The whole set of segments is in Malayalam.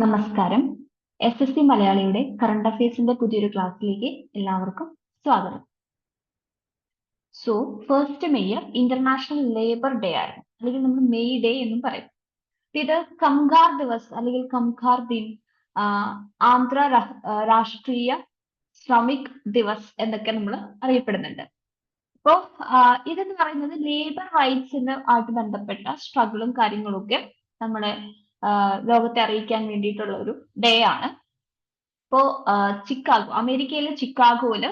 നമസ്കാരം. SSC മലയാളിയുടെ കറണ്ട് അഫയേഴ്സിന്റെ പുതിയൊരു ക്ലാസ്സിലേക്ക് എല്ലാവർക്കും സ്വാഗതം. So first May international labour day ആണ്, അല്ലെങ്കിൽ നമ്മൾ മെയ് ഡേ എന്നും പറയും. ഇത് കംഗാർ ദിവസ് അല്ലെങ്കിൽ കംഗാർ ദിൻ, ആന്ധ്ര രാഷ്ട്രീയ ശ്രമിക് ദിവസ് എന്നൊക്കെ നമ്മൾ അറിയപ്പെടുന്നുണ്ട്. അപ്പോ ഇതെന്ന് പറയുന്നത് ലേബർ റൈറ്റ്സിന് ആയിട്ട് ബന്ധപ്പെട്ട സ്ട്രഗിളും കാര്യങ്ങളും ഒക്കെ നമ്മളെ ലോകത്തെ അറിയിക്കാൻ വേണ്ടിയിട്ടുള്ള ഒരു ഡേ ആണ്. ഇപ്പോ ചിക്കാഗോ, അമേരിക്കയിലെ ചിക്കാഗോയില്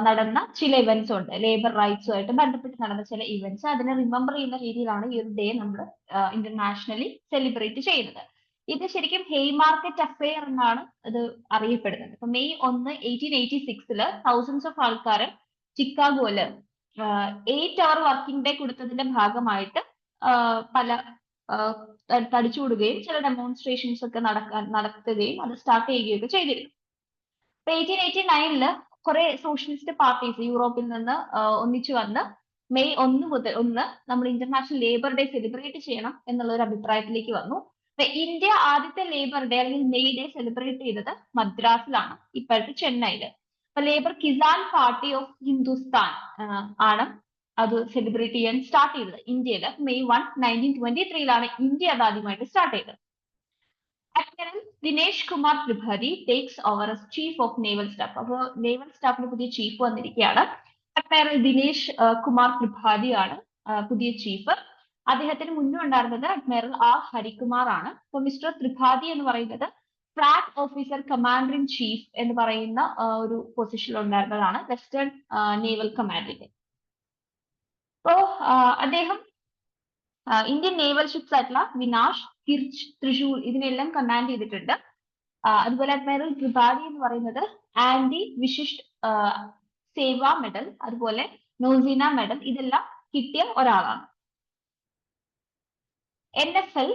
നടന്ന ചില ഇവന്റ്സ് ഉണ്ട്, ലേബർ റൈറ്റ്സുമായിട്ട് ബന്ധപ്പെട്ട് നടന്ന ചില ഇവന്റ്സ്. അതിനെ റിമെമ്പർ ചെയ്യുന്ന രീതിയിലാണ് ഈ ഒരു ഡേ നമ്മൾ ഇന്റർനാഷണലി സെലിബ്രേറ്റ് ചെയ്യുന്നത്. ഇത് ശരിക്കും ഹെയ്മാർക്കറ്റ് അഫെയർ എന്നാണ് ഇത് അറിയപ്പെടുന്നത്. ഇപ്പൊ മെയ് 1, 1886 തൗസൻഡ്സ് ഓഫ് ആൾക്കാർ ചിക്കാഗോയില് 8 hour വർക്കിംഗ് ഡേ കൊടുത്തതിന്റെ ഭാഗമായിട്ട് പല തടിച്ചുകൂടുകയും ചില ഡെമോൺസ്ട്രേഷൻസ് ഒക്കെ നടത്തുകയും അത് സ്റ്റാർട്ട് ചെയ്യുകയൊക്കെ ചെയ്തിരുന്നു. 1889 കുറെ സോഷ്യലിസ്റ്റ് പാർട്ടീസ് യൂറോപ്പിൽ നിന്ന് ഒന്നിച്ചു വന്ന് മെയ് 1 നമ്മൾ ഇന്റർനാഷണൽ ലേബർ ഡേ സെലിബ്രേറ്റ് ചെയ്യണം എന്നുള്ള ഒരു അഭിപ്രായത്തിലേക്ക് വന്നു. ഇന്ത്യ ആദ്യത്തെ ലേബർ ഡേ അല്ലെങ്കിൽ മെയ് ഡേ സെലിബ്രേറ്റ് ചെയ്തത് മദ്രാസിലാണ്, ഇപ്പോഴത്തെ ചെന്നൈയില്. അപ്പൊ labour Kisan party of Hindustan ആണ് അത് സെലിബ്രേറ്റ് ചെയ്യാൻ സ്റ്റാർട്ട് ചെയ്തത് ഇന്ത്യയില്. മെയ് 1, 1923 ഇന്ത്യ അത് ആദ്യമായിട്ട് സ്റ്റാർട്ട് ചെയ്തത്. Admiral Dinesh Kumar Tripathi takes over as chief of naval staff. അപ്പോൾ നേവൽ സ്റ്റാഫിന് പുതിയ ചീഫ് വന്നിരിക്കുകയാണ്. അഡ്മിറൽ ദിനേശ് കുമാർ ത്രിപാഠി ആണ് പുതിയ ചീഫ്. അദ്ദേഹത്തിന് മുന്നേ ഉണ്ടായിരുന്നത് അഡ്മിറൽ ആർ ഹരികുമാർ ആണ്. അപ്പൊ മിസ്റ്റർ ത്രിപാഠി എന്ന് പറയുന്നത് flag officer commander in chief എന്ന് പറയുന്ന ഒരു പൊസിഷനിൽ ഉണ്ടായിരുന്നതാണ് വെസ്റ്റേൺ നേവൽ കമാൻഡിന്റെ. അപ്പോ അദ്ദേഹം ഇന്ത്യൻ നേവൽ ഷിപ്സ് ആയിട്ടുള്ള വിനാഷ്, കിർച്ച്, തൃശൂർ ഇതിനെല്ലാം കമാൻഡ് ചെയ്തിട്ടുണ്ട്. അതുപോലെ അഡ്മിറൽ ത്രിപാഠി എന്ന് പറയുന്നത് ആന്റി വിശിഷ്ട് സേവാ മെഡൽ, അതുപോലെ നോസീന മെഡൽ ഇതെല്ലാം കിട്ടിയ ഒരാളാണ്. NFL,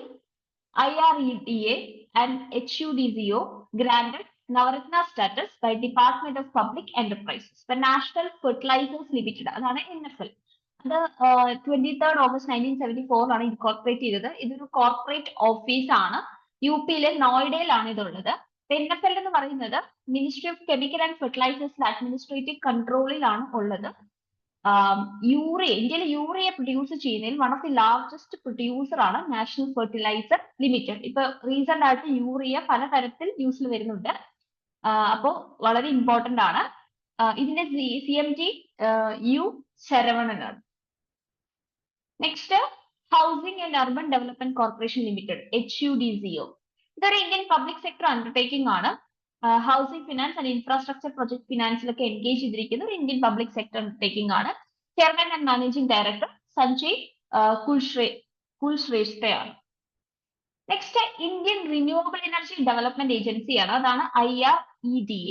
IREDA and HUDCO granted Navratna status by department of public enterprises. ഇപ്പൊ നാഷണൽ ഫെർട്ടിലൈസേഴ്സ് ലിമിറ്റഡ് അതാണ് NFL. അത് 23rd August 1974 ഇൻകോർപ്പറേറ്റ് ചെയ്തത്. ഇതൊരു കോർപ്പറേറ്റ് ഓഫീസ് ആണ്, UP-യിലെ നോയിഡയിലാണ് ഇതുള്ളത്. NFL എന്ന് പറയുന്നത് ministry of chemical and fertilizers administrative കൺട്രോളിലാണ് ഉള്ളത്. ഇന്ത്യയിൽ യൂറിയ പ്രൊഡ്യൂസ് ചെയ്യുന്നതിൽ one of the largest producer ആണ് നാഷണൽ ഫെർട്ടിലൈസർ ലിമിറ്റഡ്. ഇപ്പൊ റീസെന്റ് ആയിട്ട് യൂറിയ പലതരത്തിൽ യൂസിൽ വരുന്നുണ്ട്. അപ്പോ വളരെ ഇമ്പോർട്ടന്റ് ആണ്. ഇതിന്റെ CMD U ശരവണനാണ്. Next housing and urban development corporation limited HUDCO. ഇതൊരു ഇന്ത്യൻ പബ്ലിക് സെക്ടർ അണ്ടർടേക്കിംഗ് ആണ്. Housing finance and infrastructure project ഫിനാൻസിലൊക്കെ എൻഗേജ് ചെയ്തിരിക്കുന്ന ഒരു ഇന്ത്യൻ പബ്ലിക് സെക്ടർ അണ്ടർടേക്കിംഗ് ആണ്. Chairman and managing director Sanjay കുൽശ്രേഷ്ഠയാണ്. Next Indian renewable energy development agency ആണ്, അതാണ് IREDA.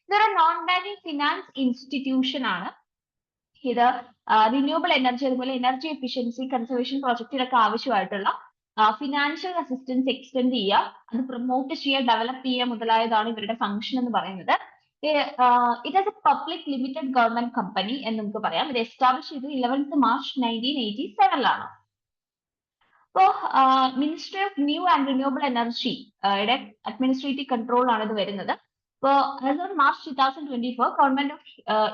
ഇതൊരു നോൺ ബാങ്കിങ് ഫിനാൻസ് ഇൻസ്റ്റിറ്റ്യൂഷൻ ആണ്. ഇത് റിന്യൂവബിൾ എനർജി അതുപോലെ എനർജി എഫിഷ്യൻസി കൺസർവേഷൻ പ്രോജക്റ്റിലൊക്കെ ആവശ്യമായിട്ടുള്ള ഫിനാൻഷ്യൽ അസിസ്റ്റൻസ് എക്സ്റ്റെൻഡ് ചെയ്യുക, അത് പ്രൊമോട്ട് ചെയ്യുക, ഡെവലപ്പ് ചെയ്യുക മുതലായതാണ് ഇവരുടെ ഫംഗ്ഷൻ എന്ന് പറയുന്നത്. It as A public limited government company എന്ന് നമുക്ക് പറയാം. ഇത് എസ്റ്റാബ്ലിഷ് ചെയ്തത് 11th March 1987 അപ്പോ ministry of new and renewable energy administrative control ആണ് ഇത് വരുന്നത്. അപ്പോൾ as on March 2024 government of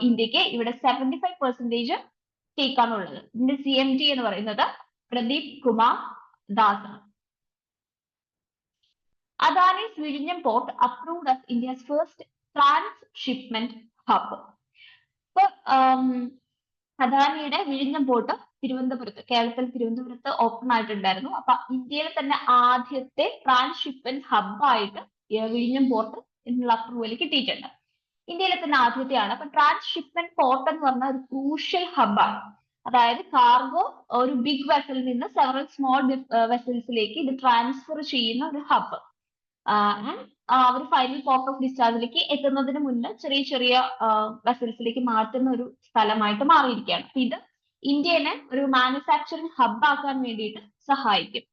ഇന്ത്യക്ക് ഇവിടെ 75% സ്റ്റേക്ക് ആണ് ഉള്ളത്. ഇതിന്റെ CMD എന്ന് പറയുന്നത് പ്രദീപ് കുമാർ ദാസ്. അദാനിസ് വിഴിഞ്ഞം port approved as India's first transshipment hub. ഇപ്പൊ അദാനിയുടെ വിഴിഞ്ഞം പോർട്ട് കേരളത്തിൽ തിരുവനന്തപുരത്ത് ഓപ്പൺ ആയിട്ടുണ്ടായിരുന്നു. അപ്പൊ ഇന്ത്യയിലെ തന്നെ ആദ്യത്തെ ട്രാൻസ്ഷിപ്മെന്റ് ഹബ്ബായിട്ട് വിഴിഞ്ഞം പോർട്ട് എന്നുള്ള അപ്രൂവൽ കിട്ടിയിട്ടുണ്ട്. ഇന്ത്യയിലെ തന്നെ ആദ്യത്തെയാണ്. അപ്പൊ ട്രാൻസ്ഷിപ്മെന്റ് പോർട്ട് എന്ന് പറഞ്ഞ ഒരു ക്രൂഷ്യൽ ഹബ്ബാണ്. അതായത് കാർഗോ ഒരു ബിഗ് വെസലിൽ നിന്ന് സെവറൽ സ്മോൾ വെസൽസിലേക്ക് ഇത് ട്രാൻസ്ഫർ ചെയ്യുന്ന ഒരു ഹബ്ബ്. അവർ ഫൈനൽ പോർട്ട് ഓഫ് ഡിസ്ചാർജിലേക്ക് എത്തുന്നതിന് മുന്നേ ചെറിയ ചെറിയ വെസൽസിലേക്ക് മാറ്റുന്ന ഒരു സ്ഥലമായിട്ട് മാറിയിരിക്കുകയാണ്. ഇത് ഇന്ത്യനെ ഒരു മാനുഫാക്ചറിങ് ഹബ് ആക്കാൻ വേണ്ടിയിട്ട് സഹായിക്കും.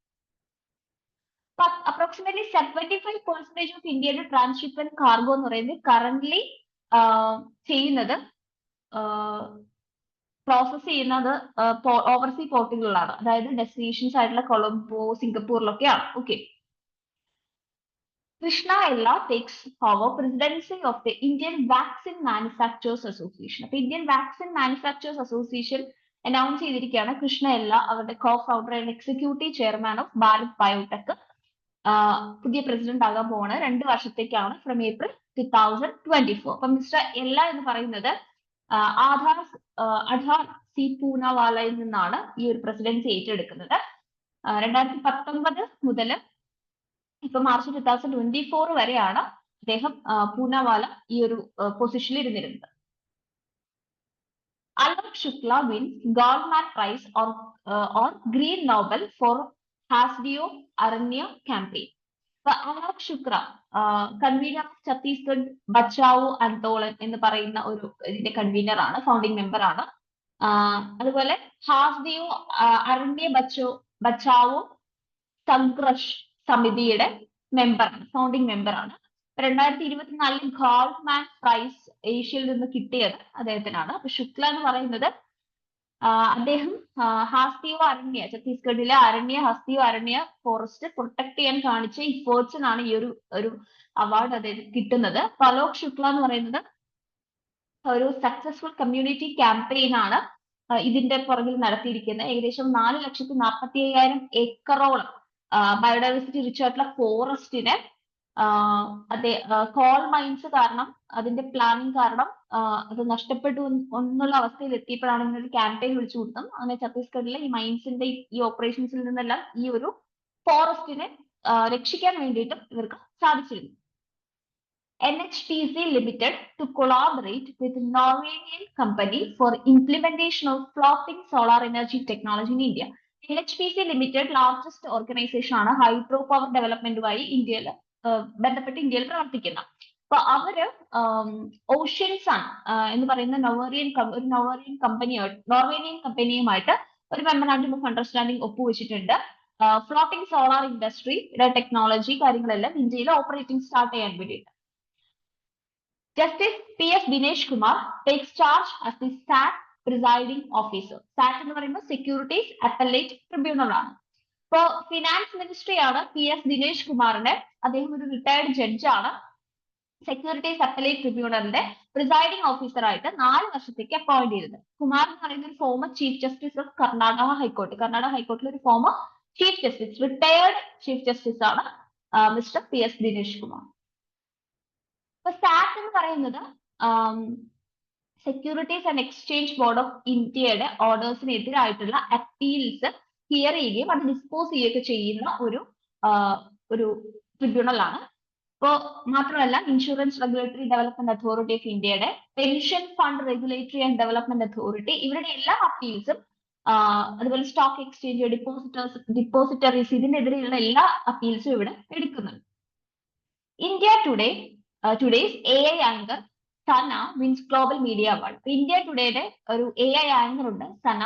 അപ്രോക്സിമേറ്റ്ലി 75% ഓഫ് ഇന്ത്യയുടെ ട്രാൻസ്ഷിപ്മെന്റ് കാർഗോ എന്ന് പറയുന്നത് കറന്റ്ലി ചെയ്യുന്നത് പ്രോസസ് ചെയ്യുന്നത് ഓവർസീ പോർട്ടുകളിലാണ്. അതായത് ഡെസ്റ്റിനേഷൻസ് ആയിട്ടുള്ള കൊളംബോ, സിംഗപ്പൂരിലൊക്കെയാണ്. Okay, Krishna Ella takes power presidency of the Indian Vaccine Manufacturers Association. അപ്പൊ Indian vaccine manufacturers association announce ചെയ്തിരിക്കുകയാണ് കൃഷ്ണ എല്ല അവരുടെ co founder and executive chairman of Bharat biotech പുതിയ പ്രസിഡന്റ് ആകാൻ പോവാണ് 2 വർഷത്തേക്കാണ് ഫ്രം ഏപ്രിൽ 2024. അപ്പൊ മിസ്റ്റർ എല്ല എന്ന് പറയുന്നത് അഡാർ സി പൂനാവാലയിൽ നിന്നാണ് ഈ ഒരു പ്രസിഡൻസി ഏറ്റെടുക്കുന്നത്. 2019 മുതൽ ഇപ്പൊ മാർച്ച് 2024 വരെയാണ് അദ്ദേഹം പൂനാവാല ഈ ഒരു പൊസിഷനിൽ ഇരുന്നിരുന്നത്. Alok Shukla wins Goldman Prize or Green Nobel for Hasdeo Aranya campaign. അപ്പൊ അലോക് ശുക്ല കൺവീനർ ഓഫ് ഛത്തീസ്ഗഡ് ബച്ചാവോ ആന്തോളൻ എന്ന് പറയുന്ന ഒരു ഇതിന്റെ കൺവീനർ ആണ്, ഫൗണ്ടിങ് മെമ്പർ ആണ്. അതുപോലെ ഹാസ്ദിയോ അരണ്യ ബച്ചാവോ സംഘർഷ് സമിതിയുടെ മെമ്പറാണ്, ഫൗണ്ടിങ് മെമ്പറാണ്. 2024 ഗോൾഡ്മാൻ പ്രൈസ് ഏഷ്യയിൽ നിന്ന് കിട്ടിയത് അദ്ദേഹത്തിനാണ്. അപ്പൊ ശുക്ല എന്ന് പറയുന്നത് അദ്ദേഹം ഹാസ്തിയോ അരണ്യ, ഛത്തീസ്ഗഡിലെ ഹാസ്തിയോ അരണ്യ ഫോറസ്റ്റ് പ്രൊട്ടക്ട് ചെയ്യാൻ കാണിച്ച ഇഫേർട്സിനാണ് ഈ ഒരു അവാർഡ് അദ്ദേഹം കിട്ടുന്നത്. അലോക് ശുക്ല എന്ന് പറയുന്നത് ഒരു സക്സസ്ഫുൾ കമ്മ്യൂണിറ്റി ക്യാമ്പയിൻ ആണ് ഇതിന്റെ പുറകിൽ നടത്തിയിരിക്കുന്നത്. ഏകദേശം 4,45,000 ഏക്കറോളം ബയോഡൈവേഴ്സിറ്റി റിച്ച് ആയിട്ടുള്ള ഫോറസ്റ്റിനെ കോൾ മൈൻസ് കാരണം, അതിന്റെ പ്ലാനിങ് കാരണം അത് നഷ്ടപ്പെട്ടു എന്നുള്ള അവസ്ഥയിൽ എത്തിയപ്പോഴാണ് ഇങ്ങനെ ഒരു ക്യാമ്പയിൻ വിളിച്ചു കൊടുത്തത്. അങ്ങനെ ഛത്തീസ്ഗഡിലെ ഈ മൈൻസിന്റെ ഈ ഓപ്പറേഷൻസിൽ നിന്നെല്ലാം ഈ ഒരു ഫോറസ്റ്റിനെ രക്ഷിക്കാൻ വേണ്ടിയിട്ടും ഇവർക്ക് സാധിച്ചിരുന്നു. NHPC Limited to collaborate with Norwegian company for implementation of floating solar energy technology in India. NHPC Limited largest organisation ആണ് ഹൈഡ്രോ പവർ ഡെവലപ്മെന്റുമായി ബന്ധപ്പെട്ട് ഇന്ത്യയിൽ പ്രവർത്തിക്കുന്ന. അപ്പൊ അവര് ഓഷ്യൻ സൺ എന്ന് പറയുന്ന നോർവേനിയൻ കമ്പനിയുമായിട്ട് ഒരു മെമ്മറാണ്ടം ഓഫ് അണ്ടർസ്റ്റാൻഡിംഗ് ഒപ്പുവെച്ചിട്ടുണ്ട്. ഫ്ലോട്ടിംഗ് സോളാർ ഇൻഡസ്ട്രിയുടെ ടെക്നോളജി കാര്യങ്ങളെല്ലാം ഇന്ത്യയിൽ ഓപ്പറേറ്റിംഗ് സ്റ്റാർട്ട് ചെയ്യാൻ വേണ്ടിയിട്ട്. Justice P.S. Dinesh Kumar takes charge as the SAT presiding officer. SAT എന്ന് പറയുമ്പോൾ സെക്യൂരിറ്റീസ് അപ്പലേറ്റ് ട്രിബ്യൂണൽ ആണ്. ഇപ്പോ ഫിനാൻസ് മിനിസ്ട്രി ആണ് PS ദിനേശ് കുമാറിനെ, അദ്ദേഹം ഒരു റിട്ടയർഡ് ജഡ്ജാണ്, സെക്യൂരിറ്റീസ് അപ്പലേറ്റ് ട്രിബ്യൂണലിന്റെ പ്രിസൈഡിംഗ് ഓഫീസർ ആയിട്ട് 4 വർഷത്തേക്ക് അപ്പോയിന്റ് ചെയ്തത്. കുമാർ എന്ന് പറയുന്ന ഒരു former chief justice of Karnataka ഹൈക്കോർട്ടിലെ ഒരു former chief justice, retired chief justice ആണ് മിസ്റ്റർ PS ദിനേശ് കുമാർ. ഇപ്പൊ സാറ്റ് എന്ന് പറയുന്നത് securities and exchange board of ഇന്ത്യയുടെ ഓർഡേഴ്സിനെതിരായിട്ടുള്ള അപ്പീൽസ് ഹിയർ ചെയ്യുകയും അത് ഡിസ്പോസ് ചെയ്യുകയൊക്കെ ചെയ്യുന്ന ഒരു ട്രിബ്യൂണൽ ആണ്. ഇപ്പോൾ മാത്രമല്ല insurance regulatory development authority of ഇന്ത്യയുടെ, pension fund regulatory and development authority, ഇവരുടെ എല്ലാ അപ്പീൽസും അതുപോലെ സ്റ്റോക്ക് എക്സ്ചേഞ്ച് ഡിപ്പോസിറ്ററീസ് ഇതിനെതിരെയുള്ള എല്ലാ അപ്പീൽസും ഇവിടെ എടുക്കുന്നുണ്ട്. India Today's AI anchor Sana wins global media award. India ടുഡേയുടെ ഒരു AI ആങ്കർ ഉണ്ട് സന.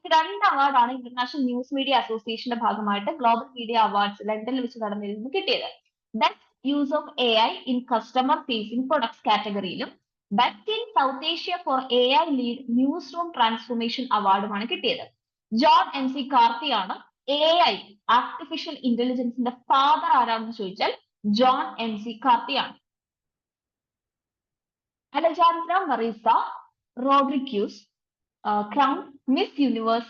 2 അവാർഡാണ് ഇന്റർനാഷണൽ ന്യൂസ് മീഡിയ അസോസിയേഷന്റെ ഭാഗമായിട്ട് ഗ്ലോബൽ മീഡിയ അവാർഡ്സ് ലണ്ടനിൽ വെച്ച് നടന്നിരുന്നു കിട്ടിയത്. Best use of AI in customer facing products കാറ്റഗറിയിലും best in South Asia for AI lead newsroom transformation അവാർഡുമാണ് കിട്ടിയത്. ജോൺ MC കാർത്തിയാണ് AI ആർട്ടിഫിഷ്യൽ ഇന്റലിജൻസിന്റെ ഫാദർ ആരാണെന്ന് ചോദിച്ചാൽ ജോൺ MC കാർത്തിയാണ്. Alejandra Marisa Rodriguez crowned Miss Universe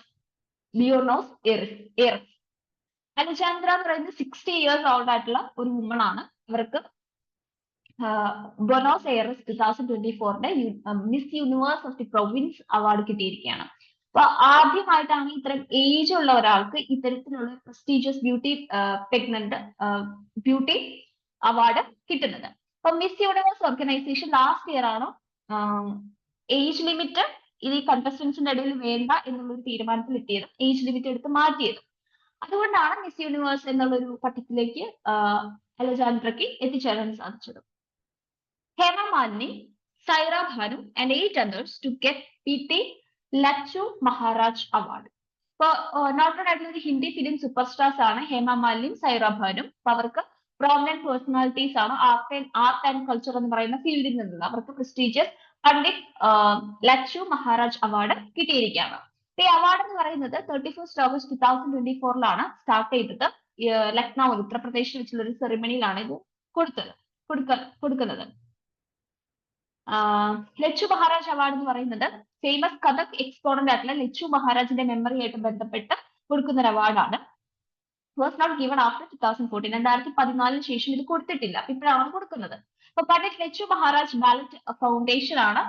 Buenos Aires. Alejandra എന്ന് പറയുന്നത് 60 years old ആയിട്ടുള്ള ഒരു വുമൺ ആണ്. ഇവർക്ക് Buenos Aires 2024 Miss Universe of the province award കിട്ടിയിരിക്കുകയാണ്. അപ്പൊ ആദ്യമായിട്ടാണ് ഇത്തരം ഏജ് ഉള്ള ഒരാൾക്ക് ഇത്തരത്തിലുള്ള പ്രസ്റ്റീജിയസ് ബ്യൂട്ടി അവാർഡ് കിട്ടുന്നത്. അപ്പൊ miss universe organisation last year ആണ് ഏജ് ലിമിറ്റ് ഇത് ഈ കണ്ടസ്റ്റൻസിന്റെ ഇടയിൽ വേണ്ട എന്നുള്ളൊരു തീരുമാനത്തിൽ എത്തിയത്, ഏജ് ലിമിറ്റ് എടുത്ത് മാറ്റിയത്. അതുകൊണ്ടാണ് മിസ് യൂണിവേഴ്സ് എന്നുള്ളൊരു പട്ടത്തിലേക്ക് അലജാൻഡ്രയ്ക്ക് എത്തിച്ചേരാൻ സാധിച്ചത്. Hema Malini, Saira Bhanu and 8 others to get PT Lachu Maharaj award. ഇപ്പൊ നോട്ടഡ് ആയിട്ടുള്ള ഒരു ഹിന്ദി ഫിലിം സൂപ്പർ സ്റ്റാർസ് ആണ് ഹേമ മാലിനിയും സൈറ ഭാനും. അപ്പൊ അവർക്ക് പ്രോമിനന്റ് പേഴ്സണാലിറ്റീസ് ആണ് ആർട്ട് ആൻഡ് കൾച്ചർ എന്ന് പറയുന്ന ഫീൽഡിൽ നിന്നുള്ള. അവർക്ക് പ്രസ്റ്റീജിയസ് പണ്ഡിറ്റ് ലച്ചു മഹാരാജ് അവാർഡ് കിട്ടിയിരിക്കുകയാണ്. ഈ അവാർഡ് എന്ന് പറയുന്നത് 31 ഓഗസ്റ്റ് 2024 സ്റ്റാർട്ട് ചെയ്തത് ലക്നൌ ഉത്തർപ്രദേശിൽ വെച്ചുള്ള ഒരു സെറിമണിയിലാണ് ഇത് കൊടുക്കുന്നത്. ലച്ചു മഹാരാജ് അവാർഡ് എന്ന് പറയുന്നത് ഫേമസ് കഥക് എക്സ്പോണന്റ് ആയിട്ടുള്ള ലച്ചു മഹാരാജിന്റെ മെമ്മറി ആയിട്ട് ബന്ധപ്പെട്ട് കൊടുക്കുന്ന ഒരു അവാർഡാണ്. Was not given after 2014. 2014 ശേഷം ഇത് കൊടുത്തിട്ടില്ല. ഇപ്പോഴാണ് കൊടുക്കുന്നത്. അപ്പൊ പണ്ഡിറ്റ് ലച്ചു മഹാരാജ് ബാലറ്റ് ഫൗണ്ടേഷൻ ആണ്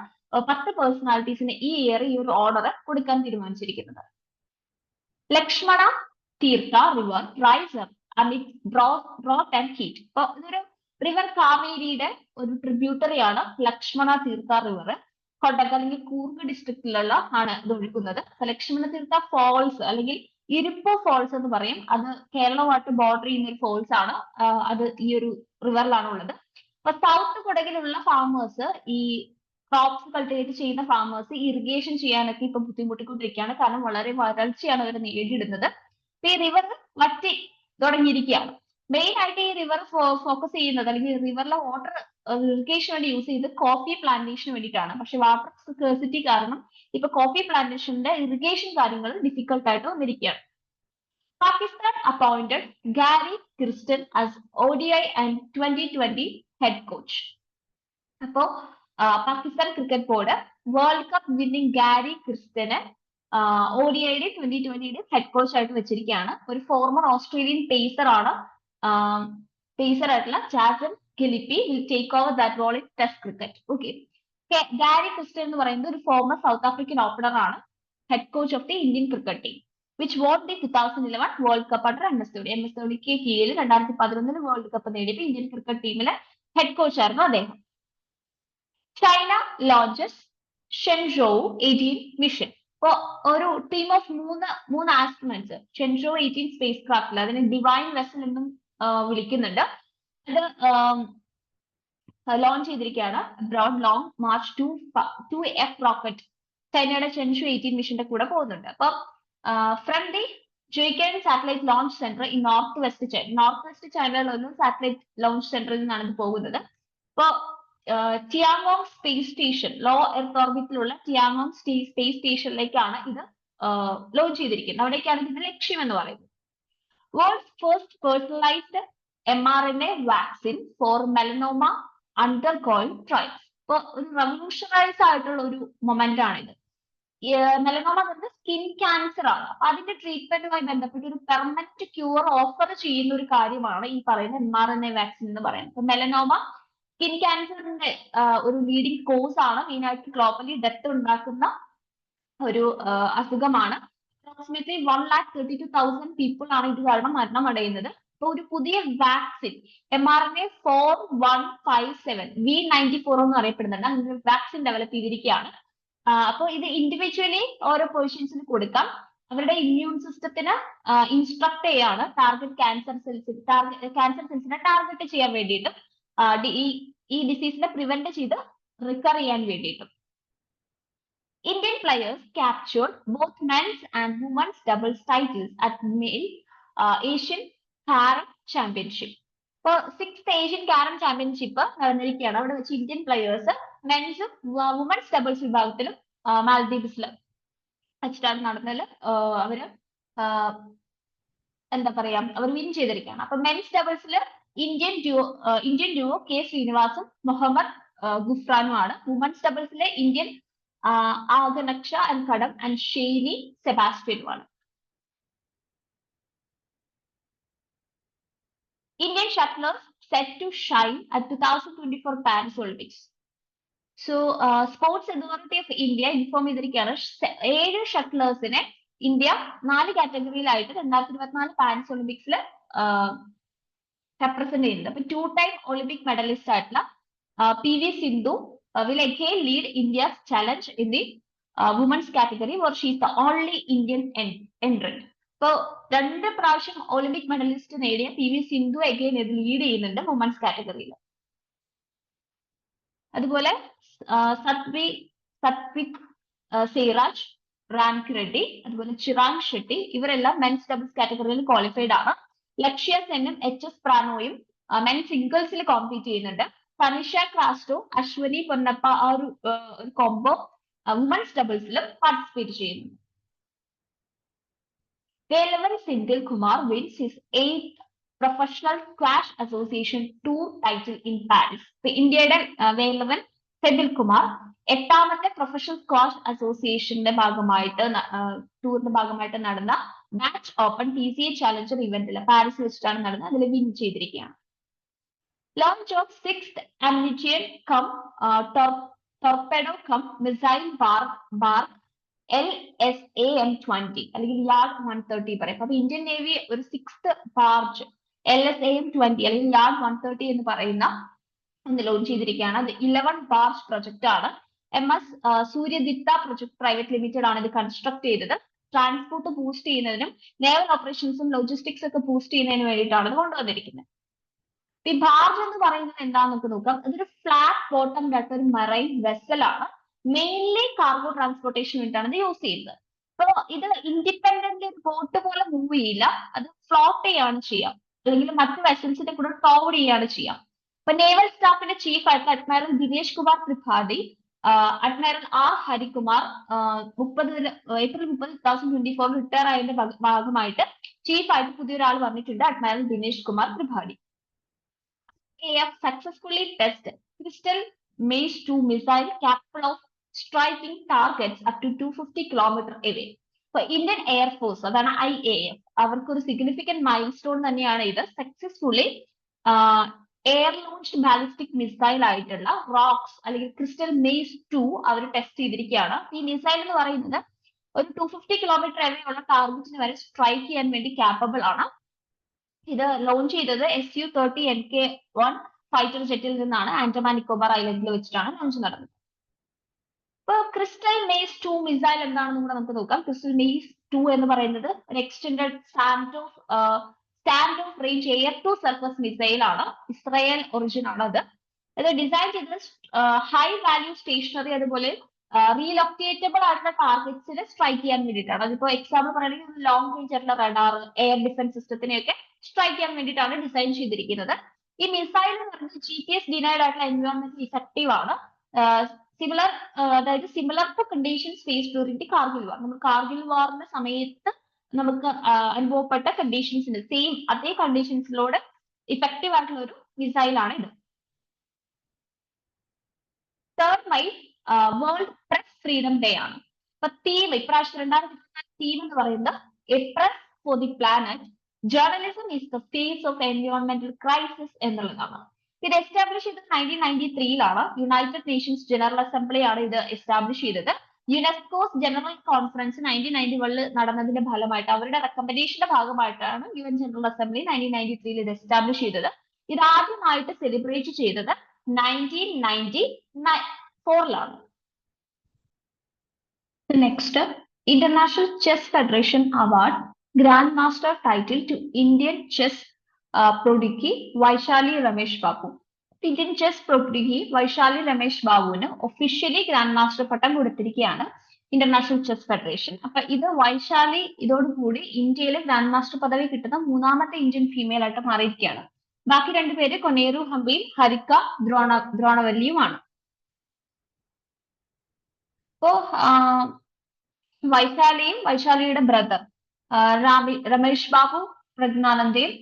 10 പേഴ്സണാലിറ്റീസിന് ഈ ഇയർ ഈ ഒരു ഓർഡർ കൊടുക്കാൻ തീരുമാനിച്ചിരിക്കുന്നത്. Lakshmana Theertha river rise up amid drought and heat. അപ്പൊ ഇതൊരു റിവർ കാവേരിയുടെ ഒരു ട്രിബ്യൂട്ടറി ആണ് ലക്ഷ്മണ തീർത്ഥ റിവർ. കൊട്ടക് അല്ലെങ്കിൽ കൂർഗ് ഡിസ്ട്രിക്റ്റിലുള്ള ആണ് ഇത് ഒഴുകുന്നത്. ലക്ഷ്മണ തീർത്ഥ ഫോൾസ് അല്ലെങ്കിൽ ഇരിപ്പോ ഫോൾസ് എന്ന് പറയും. അത് കേരളമായിട്ട് ബോർഡർ ചെയ്യുന്ന ഒരു ഫോൾസ് ആണ്. അത് ഈ ഒരു റിവറിലാണ് ഉള്ളത്. അപ്പൊ സൗത്ത് കൊടകിലുള്ള ഫാമേഴ്സ് ഈ ക്രോപ്സ് കൾട്ടിവേറ്റ് ചെയ്യുന്ന ഫാമേഴ്സ് ഇറിഗേഷൻ ചെയ്യാനൊക്കെ ഇപ്പൊ ബുദ്ധിമുട്ടിക്കൊണ്ടിരിക്കുകയാണ്. കാരണം വളരെ വരൾച്ചയാണ് അവർ നേരിടുന്നത്. അപ്പൊ ഈ റിവർ വറ്റി തുടങ്ങിയിരിക്കുകയാണ്. മെയിൻ ആയിട്ട് ഈ റിവർ ഫോക്കസ് ചെയ്യുന്നത് അല്ലെങ്കിൽ റിവറിലെ വാട്ടർ ഇറിഗേഷൻ വേണ്ടി യൂസ് ചെയ്ത് കോഫി പ്ലാന്റേഷന് വേണ്ടിയിട്ടാണ്. പക്ഷെ വാട്ടർ സ്കേഴ്സിറ്റി കാരണം ഇപ്പൊ കോഫി പ്ലാന്റേഷന്റെ ഇറിഗേഷൻ കാര്യങ്ങൾ ഡിഫിക്കൽട്ട് ആയിട്ട് വന്നിരിക്കുകയാണ്. Pakistan appointed Gary Kirsten as ODI and 2020 head coach. അപ്പോ Pakistan cricket board world cup winning Gary ക്രിസ്റ്റനെ ODIയുടെ 2020 ഹെഡ് കോച്ച് ആയിട്ട് വെച്ചിരിക്കുകയാണ്. ഒരു ഫോർമർ ഓസ്ട്രേലിയൻ പേസർ ആണ്. പേസർ ആയിട്ടുള്ള Jason Gillespie will take over that role in test cricket. Okay, Gary Kristen എന്ന് പറയുന്നത് ഒരു ഫോർമർ സൗത്ത് ആഫ്രിക്കൻ ഓപ്പണർ ആണ്. Head coach of the Indian cricket team which von the 2011 world cup under MS-ധോണി. MS-ധോണിക്ക് കീഴിൽ 2011 വേൾഡ് കപ്പ് നേടിയിട്ട് ഇന്ത്യൻ ക്രിക്കറ്റ് ടീമിലെ ഹെഡ് കോച്ച് ആയിരുന്നു അദ്ദേഹം. China launches ഷെൻസോ 18 mission. അപ്പോ ഒരു ടീം ഓഫ് മൂന്ന് ആസ്ട്രോനട്സ് ഷെൻസോ 18 സ്പേസ് ക്രാഫ്റ്റിൽ, അതിനെ ഡിവൈൻ വെസൽ എന്നും വിളിക്കുന്നുണ്ട്. ഇത് ലോഞ്ച് ചെയ്തിരിക്കുകയാണ്. Broad long March 2F rocket ചൈനയുടെ ഷെൻസോ 18 മിഷന്റെ കൂടെ പോകുന്നുണ്ട്. അപ്പൊ from the Jiuquan satellite launch centre in north west ചൈനയിലുള്ള സാറ്റലൈറ്റ് ലോഞ്ച് സെന്ററിൽ നിന്നാണ് ഇത് പോകുന്നത്. അപ്പോ ടിയാങ്ങോങ് സ്പേസ് സ്റ്റേഷൻ, ലോ എർത്ത് ഓർബിറ്റിലുള്ള ടിയാങ്ങോങ് സ്പേസ് സ്റ്റേഷനിലേക്കാണ് ഇത് ലോഞ്ച് ചെയ്തിരിക്കുന്നത്. അവിടേക്കാണ് ഇതിന്റെ ലക്ഷ്യം എന്ന് പറയുന്നത്. World's first personalised mRNA vaccine for melanoma undergoing trials. ഇപ്പൊ ഒരു റെവല്യൂഷണറൈസ് ആയിട്ടുള്ള ഒരു മൊമെന്റ് ആണിത്. മെലനോമ എന്നത് സ്കിൻ ക്യാൻസർ ആണ്. അപ്പൊ അതിന്റെ ട്രീറ്റ്മെന്റുമായി ബന്ധപ്പെട്ട് ഒരു പെർമനന്റ് ക്യൂർ ഓഫർ ചെയ്യുന്ന ഒരു കാര്യമാണ് ഈ പറയുന്ന mRNA വാക്സിൻ എന്ന് പറയുന്നത്. അപ്പൊ മെലനോമ സ്കിൻ ക്യാൻസറിന്റെ ഒരു ലീഡിങ് കോസ് ആണ്. മെയിനായിട്ട് ഗ്ലോബലി ഡെത്ത് ഉണ്ടാക്കുന്ന ഒരു അസുഖമാണ്. അപ്രോക്സിമേറ്റ്ലി 1,32,000 പീപ്പിൾ ആണ് ഇത് കാരണം മരണമടയുന്നത്. അപ്പൊ ഒരു പുതിയ വാക്സിൻ mRNA 4157 V94 എന്ന് അറിയപ്പെടുന്നുണ്ട്. അങ്ങനെ വാക്സിൻ ഡെവലപ്പ് ചെയ്തിരിക്കുകയാണ്. അപ്പോൾ ഇത് ഇൻഡിവിജ്വലി ഓരോ പേഷ്യൻസിന് കൊടുക്കാം. അവരുടെ ഇമ്മ്യൂൺ സിസ്റ്റത്തിന് ഇൻസ്ട്രക്ട് ചെയ്യാണ് ടാർഗറ്റ് ക്യാൻസർ സെൽസിനെ ടാർഗറ്റ് ചെയ്യാൻ വേണ്ടിയിട്ട്, ഈ ഡിസീസിനെ പ്രിവെന്റ് ചെയ്ത് റിക്കവർ ചെയ്യാൻ വേണ്ടിയിട്ടും. Indian players captured both men's and women's doubles titles at male Asian Carom Championship. ഇപ്പോൾ 6th ഏഷ്യൻ കാരം ചാമ്പ്യൻഷിപ്പ് നടന്നിരിക്കുകയാണ്. അവിടെ വെച്ച് ഇന്ത്യൻ പ്ലെയേഴ്സ് മെൻസും വുമൻസ് ഡബിൾസ് വിഭാഗത്തിലും മാൽദീവ്സിൽ വെച്ചിട്ടാണ് നടന്നതിൽ അവര് എന്താ പറയാ അവർ വിൻ ചെയ്തിരിക്കുകയാണ്. അപ്പൊ മെൻസ് ഡബിൾസിൽ ഇന്ത്യൻ ഡ്യുവോ K ശ്രീനിവാസും മുഹമ്മദ് ഗുഫ്രാനും ആണ്. വുമൻസ് ഡബിൾസിലെ ഇന്ത്യൻ ആഗനക്ഷ ആൻഡ് കടം ആൻഡ് ഷെയ്നി സെബാസ്റ്റ്യനുമാണ്. Indian shuttlers set to shine at 2024 Paris Olympics. So, sports authority of India inform ചെയ്തിരിക്കുകയാണ് 7 ഷട്ട്ലേഴ്സിനെ ഇന്ത്യ 4 കാറ്റഗറിയിലായിട്ട് 2024 പാരീസ് ഒളിമ്പിക്സിൽ റെപ്രസെന്റ് ചെയ്യുന്നത്. അപ്പൊ 2 ടൈം ഒളിമ്പിക് മെഡലിസ്റ്റ് ആയിട്ടുള്ള PV Sindhu will again lead India's challenge in the women's category where she is the only Indian entrant. So, 2 പ്രാവശ്യം ഒളിമ്പിക് മെഡലിസ്റ്റ് നേടിയ PV സിന്ധു അഗൈൻ ഇത് ലീഡ് ചെയ്യുന്നുണ്ട് വുമൻസ് കാറ്റഗറിയിൽ. അതുപോലെ സത്വിക് സേറാജ്, റാങ്ക് റെഡ്ഡി, അതുപോലെ ചിറാങ് ഷെട്ടി ഇവരെല്ലാം മെൻസ് ഡബിൾസ് കാറ്റഗറിയിൽ ക്വാളിഫൈഡ് ആണ്. ലക്ഷ്യ സെന്നും HS പ്രാനോയും മെൻ സിംഗിൾസിൽ കോമ്പീറ്റ് ചെയ്യുന്നുണ്ട്. തനിഷ ക്രാസ്റ്റോ, അശ്വനി പൊന്നപ്പ ആ ഒരു കോംബോ വുമൻസ് ഡബിൾസിലും പാർട്ടിസിപ്പേറ്റ് ചെയ്യുന്നു. Velavan Senthil Kumar wins his 8th professional squash association tour title in Paris. ഇന്ത്യയുടെ വേലവൻ സെതിൽ കുമാർ 8ാമത്തെ പ്രൊഫഷണൽ സ്ക്വാഷ് അസോസിയേഷന്റെ ടൂറിന്റെ ഭാഗമായിട്ട് നടന്ന മാച്ച് ഓപ്പൺ PCA ചാലഞ്ചർ ഇവന്റിൽ പാരീസിൽ വെച്ചിട്ടാണ് നടന്നത്. അതിൽ വിൻ ചെയ്തിരിക്കുകയാണ്. Launch of 6th ammunition cum torpedo cum missile bark LSAM-20 അല്ലെങ്കിൽ യാർഡ് 130 പറയും. അപ്പൊ ഇന്ത്യൻ നേവി ഒരു 6th ബാർജ് LSAM-20 അല്ലെങ്കിൽ യാർഡ് 130 എന്ന് പറയുന്ന ഒന്ന് ലോഞ്ച് ചെയ്തിരിക്കുകയാണ്. അത് 11 ബാർജ് പ്രൊജക്ട് ആണ്. MS സൂര്യദിത്ത പ്രൊജക്ട് പ്രൈവറ്റ് ലിമിറ്റഡ് ആണ് ഇത് കൺസ്ട്രക്ട് ചെയ്തത്. ട്രാൻസ്പോർട്ട് ബൂസ്റ്റ് ചെയ്യുന്നതിനും നേവൽ ഓപ്പറേഷൻസും ലോജിസ്റ്റിക്സ് ഒക്കെ ബൂസ്റ്റ് ചെയ്യുന്നതിന് വേണ്ടിയിട്ടാണ് ഇത് കൊണ്ടുവന്നിരിക്കുന്നത്. ഈ ബാർജ് എന്ന് പറയുന്നത് എന്താണെന്ന് നമുക്ക് നോക്കാം. ഇതൊരു ഫ്ലാറ്റ് ബോട്ടം ആയിട്ടുള്ള ഒരു മറൈൻ വെസൽ ആണ്. മെയിൻലി കാർഗോ ട്രാൻസ്പോർട്ടേഷൻ വേണ്ടിയിട്ടാണ് ഇത് യൂസ് ചെയ്യുന്നത്. അപ്പൊ ഇത് ഇൻഡിപെൻഡന്റ് ബോട്ട് പോലെ മൂവ് ചെയ്യില്ല, അത് ഫ്ലോട്ട് ചെയ്യാണ് ചെയ്യാം, അല്ലെങ്കിൽ മറ്റു വെസൽസിന്റെ കൂടെ ടോഡ് ചെയ്യാണ് ചെയ്യാം. അപ്പൊ നേവൽ സ്റ്റാഫിന്റെ ചീഫ് ആയിട്ട് admiral Dinesh Kumar Tripathi, admiral R Harikumar April 30, 2024 retire ആയതിന്റെ ഭാഗമായിട്ട് ചീഫായിട്ട് പുതിയൊരാൾ വന്നിട്ടുണ്ട്, admiral Dinesh Kumar Tripathi. AF successfully test Crystal Maze 2 missile capable of striking targets up to 250 km away. So Indian Air Force, അതാണ് IAF, അവർക്ക് ഒരു സിഗ്നിഫിക്കന്റ് മൈൽ സ്റ്റോൺ തന്നെയാണ് ഇത്. Successfully air launched ballistic missile ആയിട്ടുള്ള റോക്സ് അല്ലെങ്കിൽ ക്രിസ്റ്റൽ മേസ് 2 അവർ ടെസ്റ്റ് ചെയ്തിരിക്കുകയാണ്. ഈ മിസൈൽ എന്ന് പറയുന്നത് ഒരു 250 km away ഉള്ള ടാർഗറ്റിന് വരെ സ്ട്രൈക്ക് ചെയ്യാൻ വേണ്ടി കാപ്പബിൾ ആണ്. ഇത് ലോഞ്ച് ചെയ്തത് Su-30 Mk-1 ഫൈറ്റർ ജെറ്റിൽ നിന്നാണ്. ആൻഡമാൻ നിക്കോബാർ ഐലൻഡിൽ വെച്ചിട്ടാണ് ലോഞ്ച് നടന്നത്. ഇപ്പൊ ക്രിസ്റ്റൽ മേസ് 2 മിസൈൽ എന്താണെന്ന് കൂടെ നമുക്ക് നോക്കാം. ക്രിസ്റ്റൽ മേസ് 2 എന്ന് പറയുന്നത് ഒരു extended stand off range air to surface missile ആണ്. ഇസ്രായേൽ ഒറിജിൻ ആണ് അത്. ഇത് ഡിസൈൻ ചെയ്തത് ഹൈ വാല്യൂ സ്റ്റേഷനറി അതുപോലെ റീലൊക്കേറ്റബിൾ ആയിട്ടുള്ള ടാർഗറ്റ്സിനെ സ്ട്രൈക്ക് ചെയ്യാൻ വേണ്ടിയിട്ടാണ്. അതിപ്പോ എക്സാമ്പിൾ പറയുകയാണെങ്കിൽ ലോങ് റേഞ്ച് ആയിട്ടുള്ള റഡാർ, എയർ ഡിഫൻസ് സിസ്റ്റത്തിനെയൊക്കെ സ്ട്രൈക്ക് ചെയ്യാൻ വേണ്ടിയിട്ടാണ് ഡിസൈൻ ചെയ്തിരിക്കുന്നത്. ഈ മിസൈൽ എന്ന് പറയുന്നത് GPS ഡിനൈഡ് ആയിട്ടുള്ള എൻവയോൺമെന്റ് ഇഫക്റ്റീവ് ആണ്. Similar to conditions face during the Kargil war. നമ്മൾ കാർഗിൽ വാറിന്റെ സമയത്ത് നമുക്ക് അനുഭവപ്പെട്ട കണ്ടീഷൻസിന് സെയിം അതേ കണ്ടീഷൻസിലൂടെ ഇഫക്റ്റീവ് ആയിട്ടുള്ള ഒരു മിസൈൽ ആണ് ഇത്. 3rd May world press freedom day ആണ്. അപ്പൊ തീം ഇപ്രാവശ്യം 2024 തീം എന്ന് പറയുന്നത് a press for the planet, journalism is the face of എൻവയോൺമെന്റൽ ക്രൈസിസ് എന്നുള്ളതാണ്. ഇത് എസ്റ്റാബ്ലിഷ് ചെയ്തത് 1993 യുണൈറ്റഡ് നേഷൻസ് ജനറൽ അസംബ്ലി ആണ് ഇത് എസ്റ്റാബ്ലിഷ് ചെയ്തത്. യുനെസ്കോസ് ജനറൽ കോൺഫറൻസ് 1991 നടന്നതിന്റെ ഫലമായിട്ട് അവരുടെ റെക്കമെൻഡേഷന്റെ ഭാഗമായിട്ടാണ് UN ജനറൽ അസംബ്ലി 1993 ഇത് എസ്റ്റാബ്ലിഷ് ചെയ്തത്. ഇത് ആദ്യമായിട്ട് സെലിബ്രേറ്റ് ചെയ്തത് 1994 next international chess federation award grand master title to Indian chess prodigy Vaishali Ramesh Babu. Indian chess prodigy Vaishali Ramesh ബാബുവിന് ഒഫീഷ്യലി ഗ്രാൻഡ് മാസ്റ്റർ പട്ടം കൊടുത്തിരിക്കുകയാണ് ഇന്റർനാഷണൽ ചെസ് ഫെഡറേഷൻ. അപ്പൊ ഇത് വൈശാലി ഇതോടുകൂടി ഇന്ത്യയിലെ ഗ്രാൻഡ് മാസ്റ്റർ പദവി കിട്ടുന്ന 3ാമത്തെ ഇന്ത്യൻ ഫീമെയിൽ ആയിട്ട് മാറിയിരിക്കുകയാണ്. ബാക്കി 2 പേര് കൊനേരു ഹംപിയും ഹരിക ദ്രോണവല്ലിയുമാണ്. അപ്പോ വൈശാലിയുടെ ബ്രദർ രമേശ് ബാബു പ്രജ്ഞാനന്ദയും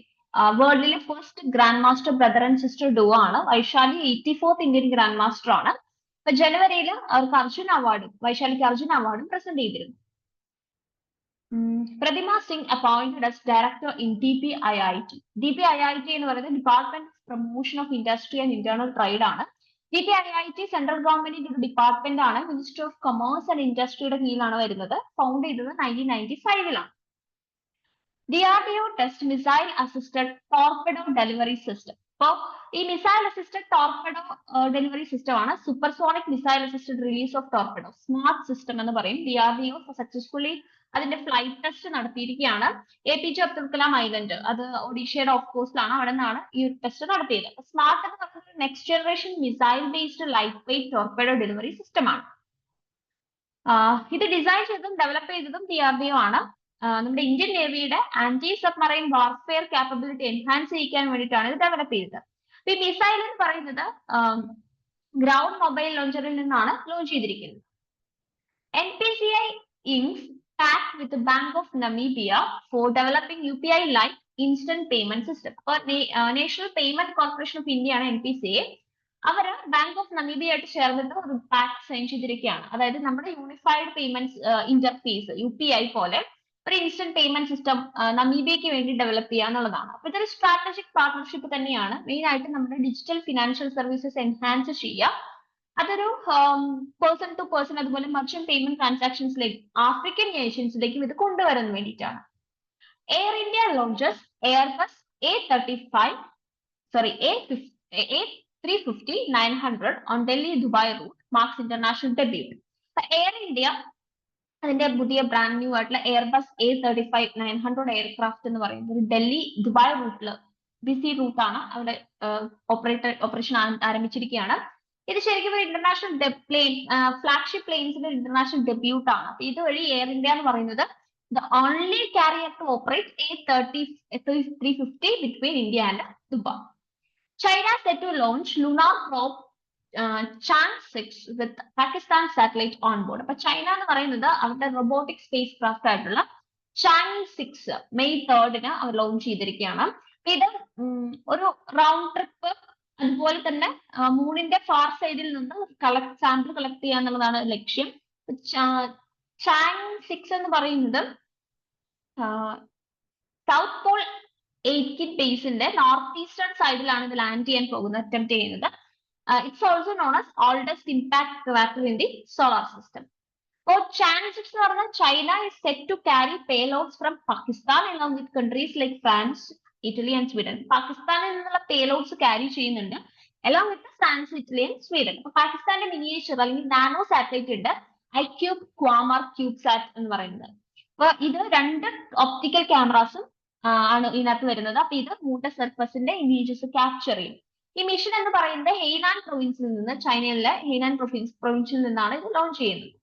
വേൾഡിലെ first grand master brother and sister duo ആണ്. Vaishali 84th Indian grand master ആണ്. അപ്പൊ ജനുവരിയിൽ അവർക്ക് വൈശാലിക്ക് അർജുൻ അവാർഡും പ്രസന്റ് ചെയ്തിരുന്നു. Pratima Singh appointed as director in DPIIT. DPIIT എന്ന് പറയുന്നത് department promotion of industry and internal trade ആണ്. DPIIT സെൻട്രൽ ഗവൺമെന്റിന്റെ ഒരു ഡിപ്പാർട്ട്മെന്റ് ആണ്. മിനിസ്റ്റർ ഓഫ് കൊമേഴ്സ് ആൻഡ് ഇൻഡസ്ട്രിയുടെ കീഴിലാണ് വരുന്നത്. ഫൗണ്ട് ചെയ്തത് 1995 DRDO test missile assisted torpedo delivery system. അപ്പോ ഈ missile assisted torpedo delivery system ആണ് supersonic missile assisted release of torpedo smart system എന്ന് പറയും. DRDO സക്സസ്ഫുള്ളി അതിന്റെ ഫ്ലൈറ്റ് ടെസ്റ്റ് നടത്തിയിരിക്കുകയാണ്. APJ അബ്ദുൽ കലാം ഐലൻഡ്, അത് ഒഡീഷയുടെ ഓഫ് കോസ്റ്റിലാണ്, അവിടെ നിന്നാണ് ഈ ടെസ്റ്റ് നടത്തിയത്. സ്മാർട്ട് എന്ന് പറയുന്നത് next generation missile based light weight torpedo delivery system ആണ്. ഇത് ഡിസൈൻ ചെയ്തതും ഡെവലപ്പ് ചെയ്തതും DRDO ആണ്. നമ്മുടെ ഇന്ത്യൻ നേവിയുടെ anti submarine warfare capability enhance ചെയ്യിക്കാൻ വേണ്ടിയിട്ടാണ് ഇത് ഡെവലപ്പ് ചെയ്തത്. ഈ മിസൈൽ എന്ന് പറയുന്നത് ഗ്രൗണ്ട് മൊബൈൽ ലോഞ്ചറിൽ നിന്നാണ് ലോഞ്ച് ചെയ്തിരിക്കുന്നത്. NPCI inks pact with the Bank of Namibia for developing UPI-like instant payment system. അപ്പൊ national payment corporation of India ആണ് NPCI. അവര് ബാങ്ക് ഓഫ് നമീബിയ ആയിട്ട് ചേർന്നിട്ട് ഒരു പാക്ട് സൈൻ ചെയ്തിരിക്കുകയാണ്. അതായത് നമ്മുടെ യൂണിഫൈഡ് പേയ്മെന്റ് ഇന്റർഫേസ് UPI പോലെ ഒരു ഇൻസ്റ്റന്റ് പേയ്മെന്റ് സിസ്റ്റം നമീബിയയ്ക്ക് വേണ്ടി ഡെവലപ്പ് ചെയ്യുക എന്നുള്ളതാണ്. അപ്പൊ ഇതൊരു സ്ട്രാറ്റജിക് പാർട്ണർഷിപ്പ് തന്നെയാണ്. മെയിൻ ആയിട്ട് നമ്മുടെ ഡിജിറ്റൽ ഫിനാൻഷ്യൽ സർവീസസ് എൻഹാൻസ് ചെയ്യുക. അതൊരു പേഴ്സൺ ടു പേഴ്സൺ അതുപോലെ മർച്ചന്റ് പേയ്മെന്റ് ട്രാൻസാക്ഷൻസിലേക്ക് ആഫ്രിക്കൻ നേഷൻസിലേക്കും ഇത് കൊണ്ടുവരാൻ വേണ്ടിയിട്ടാണ്. Air India launches Airbus A350 A350-900 on Delhi-Dubai route marks international debut. Air India അതിന്റെ പുതിയ ബ്രാൻഡ് ന്യൂ ആയിട്ടുള്ള എയർബസ് A350-900 എയർക്രാഫ്റ്റ് എന്ന് പറയുന്നത് ഡൽഹി ദുബായ് റൂട്ടില് ബിസി റൂട്ടാണ് അവിടെ ഓപ്പറേഷൻ ആരംഭിച്ചിരിക്കുകയാണ്. ഇത് ശരിക്കും ഒരു ഇന്റർനാഷണൽ ഫ്ലാഗ്ഷിപ്പ് പ്ലെയിൻസിന്റെ ഇന്റർനാഷണൽ ഡെബ്യൂട്ട് ആണ്. അപ്പൊ ഇതുവഴി എയർ ഇന്ത്യ എന്ന് പറയുന്നത് the only carrier to operate A350 between India and Dubai. China set to launch lunar probe Chang 6 with Pakistan satellite on board. അപ്പൊ ചൈന എന്ന് പറയുന്നത് അവരുടെ റോബോട്ടിക് സ്പേസ് ക്രാഫ്റ്റ് ആയിട്ടുള്ള ചാങ് 6 മെയ് 3 അവർ ലോഞ്ച് ചെയ്തിരിക്കുകയാണ്. ഇത് ഒരു റൗണ്ട് ട്രിപ്പ് അതുപോലെ തന്നെ മൂണിന്റെ ഫാർ സൈഡിൽ നിന്ന് സാമ്പിൾ കളക്ട് ചെയ്യുക എന്നുള്ളതാണ് ലക്ഷ്യം. ചാങ് 6 എന്ന് പറയുന്നത് സൗത്ത് പോൾ 8 ബേസിന്റെ നോർത്ത് ഈസ്റ്റേൺ സൈഡിലാണ് ഇത് ലാൻഡ് ചെയ്യാൻ പോകുന്നത്, അറ്റംപ്റ്റ് ചെയ്യുന്നത്. It's also known as oldest impact cracker in the solar system. അപ്പോൾ ചാങ് 6 എന്ന് പറഞ്ഞാൽ China is set to carry payloads from Pakistan along with countries like France, Italy and Sweden. പാകിസ്ഥാനിൽ നിന്നുള്ള പേലോഡ്സ് ക്യാരി ചെയ്യുന്നുണ്ട് along with France, Italy and Sweden. അപ്പൊ പാകിസ്ഥാന്റെ മിനിയേച്ചർ അല്ലെങ്കിൽ നാനോ സാറ്റലൈറ്റ് ഉണ്ട് ഐക്യൂബ് ക്വാമർ ക്യൂബ്സാറ്റ് എന്ന് പറയുന്നത്. അപ്പൊ ഇത് 2 ഒപ്റ്റിക്കൽ ക്യാമറാസും ആണ് ഇതിനകത്ത് വരുന്നത്. അപ്പൊ ഇത് മൂട്ട സർഫസിന്റെ ഇമേജസ് ക്യാപ്ചർ ചെയ്യും. ഈ മിഷൻ എന്ന് പറയുന്നത് ഹെയ്നാൻ പ്രൊവിൻസിൽ നിന്ന്, ചൈനയിലെ ഹെയ്നാൻ പ്രൊവിൻസിൽ നിന്നാണ് ഇത് ലോഞ്ച് ചെയ്യുന്നത്.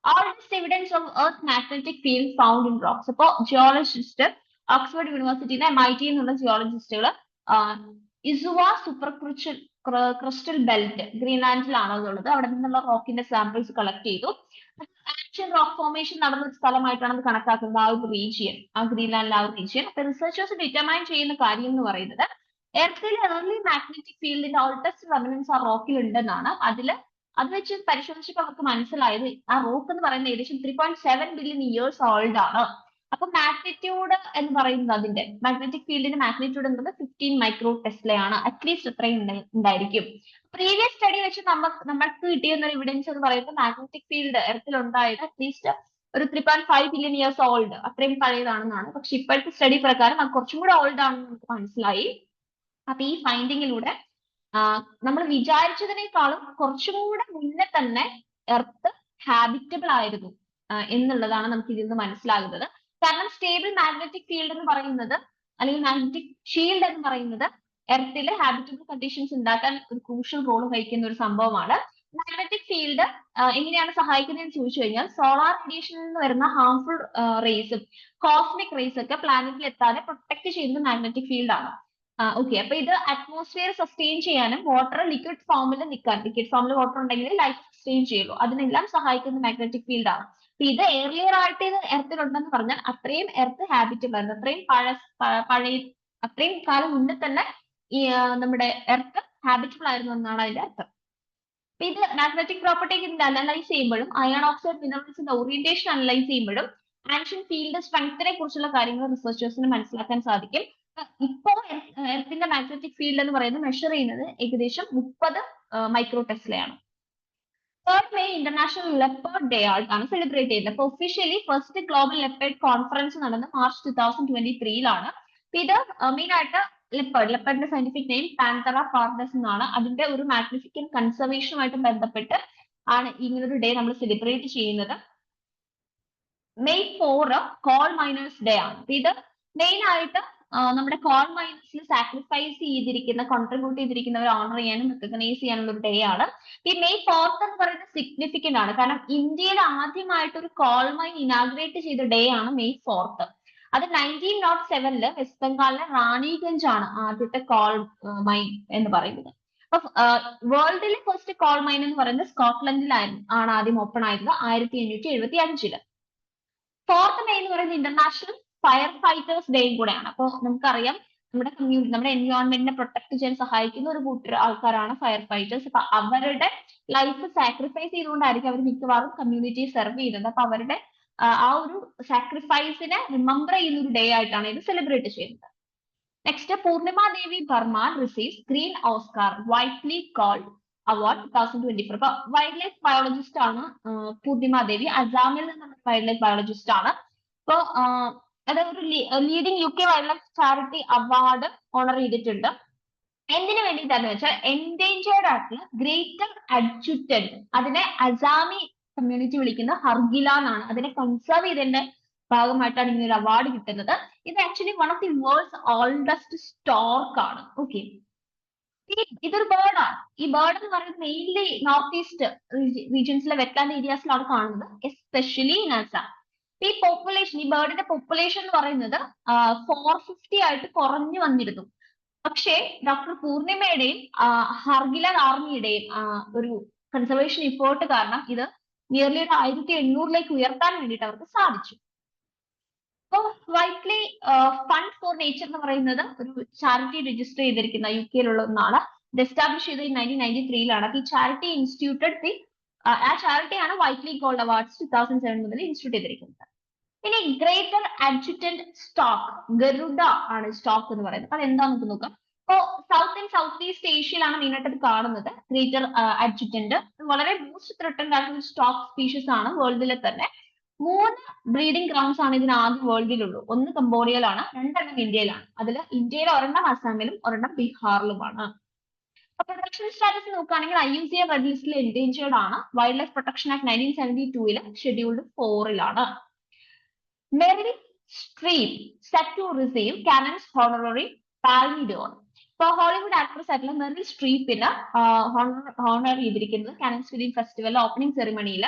Oldest evidence of Earth magnetic field found in rocks. അപ്പൊ ജിയോളജിസ്റ്റ് ഓക്സ്ഫോർഡ് യൂണിവേഴ്സിറ്റിയിലെ MIT എന്നുള്ള ജിയോളജിസ്റ്റുകൾ ഇസുവ സൂപ്പർ ക്രിസ്റ്റൽ ബെൽറ്റ് ഗ്രീൻലാൻഡിലാണ് ഉള്ളത്. അവിടെ നിന്നുള്ള റോക്കിന്റെ സാമ്പിൾസ് കളക്ട് ചെയ്തു. ആൻഷ്യൻ റോക്ക് ഫോർമേഷൻ നടന്ന ഒരു സ്ഥലമായിട്ടാണ് അത് കണക്കാക്കുന്നത്, ആ ഒരു റീജിയൻ, ആ ഗ്രീൻലാൻഡിലെ ആ ഒരു റീജിയൻ. അപ്പൊ റിസർച്ചേഴ്സ് ഡിറ്റർമൈൻ ചെയ്യുന്ന കാര്യം എന്ന് പറയുന്നത് എർത്തിലെ ഏർലി മാഗ്നറ്റിക് ഫീൽഡിന്റെ ഓൾട്ടസ്റ്റ് റെമനൻസ് ആ റോക്കിൽ ഉണ്ടെന്നാണ്. അത് വെച്ച് പരിശോധിച്ചപ്പോൾ അവർക്ക് മനസ്സിലായത് ആ റോക്ക് എന്ന് പറയുന്നത് ഏകദേശം 3.7 ബില്യൺ ഇയേഴ്സ് ഓൾഡ് ആണ്. അപ്പൊ മാഗ്നിറ്റ്യൂഡ് എന്ന് പറയുന്നത് അതിന്റെ മാഗ്നറ്റിക് ഫീൽഡിന്റെ മാഗ്നിറ്റ്യൂഡ് എന്നത് 15 മൈക്രോ ടെസ്ലയാണ്. അറ്റ്ലീസ്റ്റ് അത്രയും ഉണ്ടായിരിക്കും. പ്രീവിയസ് സ്റ്റഡി വെച്ച് നമ്മൾക്ക് കിട്ടിയ എവിഡൻസ് എന്ന് പറയുന്നത് മാഗ്നറ്റിക് ഫീൽഡ് എർത്തിൽ ഉണ്ടായത് അറ്റ്ലീസ്റ്റ് ഒരു 3.5 ബില്യൺ ഇയേഴ്സ് ഓൾഡ്, അത്രയും പഴയതാണെന്നാണ്. പക്ഷെ ഇപ്പോഴത്തെ സ്റ്റഡി പ്രകാരം അത് കുറച്ചും കൂടെ ഓൾഡ് ആണെന്ന് നമുക്ക് മനസ്സിലായി. അപ്പൊ ഈ ഫൈൻഡിങ്ങിലൂടെ നമ്മൾ വിചാരിച്ചതിനേക്കാളും കുറച്ചും കൂടെ മുന്നേ തന്നെ എർത്ത് ഹാബിറ്റബിൾ ആയിരുന്നു എന്നുള്ളതാണ് നമുക്ക് ഇതിൽ നിന്ന് മനസ്സിലാകുന്നത്. കാരണം സ്റ്റേബിൾ മാഗ്നറ്റിക് ഫീൽഡ് എന്ന് പറയുന്നത് അല്ലെങ്കിൽ മാഗ്നറ്റിക് ഷീൽഡ് എന്ന് പറയുന്നത് എർത്തിലെ ഹാബിറ്റബിൾ കണ്ടീഷൻസ് ഉണ്ടാക്കാൻ ഒരു ക്രൂഷ്യൽ റോൾ വഹിക്കുന്ന ഒരു സംഭവമാണ്. മാഗ്നറ്റിക് ഫീൽഡ് എങ്ങനെയാണ് സഹായിക്കുന്നതെന്ന് ചോദിച്ചു കഴിഞ്ഞാൽ സോളാർ റേഡിയേഷനിൽ നിന്ന് വരുന്ന ഹാർംഫുൾ റേസും കോസ്മിക് റേസ് ഒക്കെ പ്ലാനറ്റിൽ എത്താതെ പ്രൊട്ടക്ട് ചെയ്യുന്നത് മാഗ്നറ്റിക് ഫീൽഡ് ആണ്. ഓക്കെ, അപ്പൊ ഇത് അറ്റ്മോസ്ഫിയർ സസ്റ്റെയിൻ ചെയ്യാനും വാട്ടർ ലിക്വിഡ് ഫോമിൽ ലിക്വിഡ് ഫോമിൽ വാട്ടർ ഉണ്ടെങ്കിൽ ലൈഫ് സസ്റ്റെയിൻ ചെയ്യുള്ളൂ, അതിനെല്ലാം സഹായിക്കുന്ന മാഗ്നറ്റിക് ഫീൽഡ് ആണ്. അപ്പൊ ഇത് ഏർലിയർ ആയിട്ട് ഇത് എർത്തിലുണ്ടെന്ന് പറഞ്ഞാൽ അത്രയും എർത്ത് ഹാബിറ്റബിൾ ആയിരുന്നു, അത്രയും കാലം മുന്നേ തന്നെ ഈ നമ്മുടെ എർത്ത് ഹാബിറ്റബിൾ ആയിരുന്നു എന്നാണ് അതിന്റെ അർത്ഥം. അപ്പൊ ഇത് മാഗ്നറ്റിക് പ്രോപ്പർട്ടി അനലൈസ് ചെയ്യുമ്പോഴും അയൺ ഓക്സൈഡ് മിനറൽസിന്റെ ഓറിയന്റേഷൻ അനലൈസ് ചെയ്യുമ്പോഴും ആൻഷ്യൻ ഫീൽഡ് സ്ട്രെങ്ത്തിനെ കുറിച്ചുള്ള കാര്യങ്ങൾ റിസർച്ചേഴ്സിന് മനസ്സിലാക്കാൻ സാധിക്കും. ഇപ്പോ എർത്തിന്റെ മാഗ്നറ്റിക് ഫീൽഡ് എന്ന് പറയുന്നത് മെഷർ ചെയ്യുന്നത് ഏകദേശം 30 മൈക്രോ ടെസ്ലയാണ്. 3rd May international leopard day ആണ് സെലിബ്രേറ്റ് ചെയ്യുന്നത്. അപ്പൊ officially first global leopard conference നടന്നത് മാർച്ച് 2023 ഇത് മെയിൻ ആയിട്ട് ലെപ്പേർഡിന്റെ സയന്റിഫിക് നെയിം പാന്തറ പാർഡസ് എന്നാണ്. അതിന്റെ ഒരു മാഗ്നിഫിക്കന്റ് കൺസർവേഷനുമായിട്ട് ബന്ധപ്പെട്ട് ആണ് ഇങ്ങനൊരു ഡേ നമ്മൾ സെലിബ്രേറ്റ് ചെയ്യുന്നത്. May 4 കോൾ മൈനേഴ്സ് ഡേ ആണ്. ഇത് മെയിൻ ആയിട്ട് നമ്മുടെ കോൾ മൈനേഴ്സിൽ സാക്രിഫൈസ് ചെയ്തിരിക്കുന്ന കോൺട്രിബ്യൂട്ട് ചെയ്തിരിക്കുന്നവരെ ഓണർ ചെയ്യാനും റെക്കഗ്നൈസ് ചെയ്യാനുള്ള ഒരു ഡേ ആണ്. ഈ May 4 എന്ന് പറയുന്നത് സിഗ്നിഫിക്കന്റ് ആണ്, കാരണം ഇന്ത്യയിൽ ആദ്യമായിട്ട് ഒരു കോൾ മൈൻ ഇനാഗ്രേറ്റ് ചെയ്ത ഡേ ആണ് May 4. അത് 1907 വെസ്റ്റ് ബംഗാളിലെ റാണിഗഞ്ച് ആണ് ആദ്യത്തെ കോൾ മൈൻ എന്ന് പറയുന്നത്. അപ്പൊ വേൾഡിലെ ഫസ്റ്റ് കോൾ മൈൻ എന്ന് പറയുന്നത് സ്കോട്ട്ലൻഡിലായിരുന്നു ആദ്യം ഓപ്പൺ ആയത് 1875. 4th May എന്ന് പറയുന്നത് ഇന്റർനാഷണൽ ഫയർ ഫൈറ്റേഴ്സ് ഡേയും കൂടെയാണ്. അപ്പോൾ നമുക്കറിയാം നമ്മുടെ കമ്മ്യൂണിറ്റി, നമ്മുടെ എൻവയോൺമെന്റിനെ പ്രൊട്ടക്ട് ചെയ്യാൻ സഹായിക്കുന്ന ഒരു കൂട്ടർ ആൾക്കാരാണ് ഫയർ ഫൈറ്റേഴ്സ്. അപ്പൊ അവരുടെ ലൈഫ് സാക്രിഫൈസ് ചെയ്തുകൊണ്ടായിരിക്കും അവർ മിക്കവാറും കമ്മ്യൂണിറ്റി സെർവ് ചെയ്യുന്നത്. അപ്പൊ അവരുടെ ആ ഒരു സാക്രിഫൈസിനെ റിമെമ്പർ ചെയ്യുന്ന ഒരു ഡേ ആയിട്ടാണ് ഇത് സെലിബ്രേറ്റ് ചെയ്യുന്നത്. Next, Purnima Devi Barman receives green Oscar Whitley gold award 2024. അപ്പൊ വൈൽഡ് ലൈഫ് ബയോളജിസ്റ്റ് ആണ് പൂർണിമ ദേവി. അസാമിൽ നിന്നുള്ള വൈൽഡ് ലൈഫ് ബയോളജിസ്റ്റ് ആണ്. അപ്പൊ അത് ഒരു leading UK wildlife charity award honour ചെയ്തിട്ടുണ്ട്. എന്തിനു വേണ്ടിയിട്ടാന്ന് വെച്ചാൽ എൻഡേഞ്ചേർഡ് ആയിട്ടുള്ള ഗ്രേറ്റർ അഡ്ജുറ്റന്റ്, അതിനെ അസാമി കമ്മ്യൂണിറ്റി വിളിക്കുന്ന ഹർഗില എന്നാണ്. അതിനെ കൺസേർവ് ചെയ്തതിന്റെ ഭാഗമായിട്ടാണ് ഇങ്ങനെ ഒരു അവാർഡ് കിട്ടുന്നത്. ഇത് actually one of the worlds oldest stork ആണ്. ഓക്കെ, ഇതൊരു ബേർഡാണ്. ഈ ബേർഡ് എന്ന് പറയുന്നത് മെയിൻലി നോർത്ത് ഈസ്റ്റ് റീജിയൻസിലെ വെറ്റ്ലാൻഡ് ഏരിയാസിലാണ് കാണുന്നത്, എസ്പെഷ്യലി ഇൻ അസാം. ഈ പോപ്പുലേഷൻ, ഈ ബേർഡിന്റെ പോപ്പുലേഷൻ എന്ന് പറയുന്നത് 450 ആയിട്ട് കുറഞ്ഞു വന്നിരുന്നു. പക്ഷേ ഡോക്ടർ പൂർണിമയുടെയും ഹർഗില ആർമിയുടെയും ഒരു കൺസർവേഷൻ ഇഫോർട്ട് കാരണം ഇത് നിയർലി ഒരു 1800 ഉയർത്താൻ വേണ്ടിയിട്ട് അവർക്ക് സാധിച്ചു. അപ്പോൾ വൈറ്റ്ലി ഫണ്ട് ഫോർ നേച്ചർ എന്ന് പറയുന്നത് ഒരു ചാരിറ്റി രജിസ്റ്റർ ചെയ്തിരിക്കുന്ന UK-യിലുള്ള ഒന്നാണ്. ഇത് എസ്റ്റാബ്ലിഷ് ചെയ്തത് 1993-ലാണ്. അപ്പൊ ഈ ചാരിറ്റി ഇൻസ്റ്റിറ്റ്യൂട്ടഡ് ആ ചാരിറ്റിയാണ് വൈറ്റ്ലി ഗോൾഡ് അവാർഡ്സ് 2007 മുതൽ ഇൻസ്റ്റിറ്റ്യൂട്ട് ചെയ്തിരിക്കുന്നത്. ഇനി ഗ്രേറ്റർ അഡ്ജുറ്റന്റ് സ്റ്റോക്ക്, ഗരുഡ ആണ് സ്റ്റോക്ക് എന്ന് പറയുന്നത്. അത് എന്താണെന്ന് നമുക്ക് നോക്കാം. ഇപ്പോ സൗത്ത് ആൻഡ് സൗത്ത് ഈസ്റ്റ് ഏഷ്യയിലാണ് മെയിനായിട്ട് ഇത് കാണുന്നത്. ഗ്രേറ്റർ അഡ്ജുറ്റന്റ് വളരെ മോസ്റ്റ് ത്രെട്ടൻഡ് ആയിട്ടുള്ള സ്റ്റോക്ക് സ്പീഷീസ് ആണ് വേൾഡിലെ തന്നെ. 3 ബ്രീഡിംഗ് ഗ്രൗണ്ട്സ് ആണ് ഇതിന് ആകെ വേൾഡിലുള്ളൂ. ഒന്ന് കംബോഡിയയിലാണ്, 2 ഇന്ത്യയിലാണ്. അതിൽ ഇന്ത്യയിൽ ഒരെണ്ണം അസാമിലും ഒരെണ്ണം ബീഹാറിലുമാണ്. പ്രൊട്ടക്ഷൻ സ്റ്റാറ്റസ് നോക്കുകയാണെങ്കിൽ IUCN റെഡ് ലിസ്റ്റിൽ എൻഡേഞ്ചേർഡ് ആണ്. Wild life protection act 1972 scheduled 4-ലാണ്. Meryl Streep set to receive Cannes honorary Palme d'Or. ഇപ്പൊ ഹോളിവുഡ് ആക്ട്രസ് ആയിട്ടുള്ള മെറിൽ സ്ട്രീപ്പിന് ഹോണർ ചെയ്തിരിക്കുന്നത് കാനൻസ് ഫിലിം ഫെസ്റ്റിവൽ ഓപ്പണിംഗ് സെറിമണിയിൽ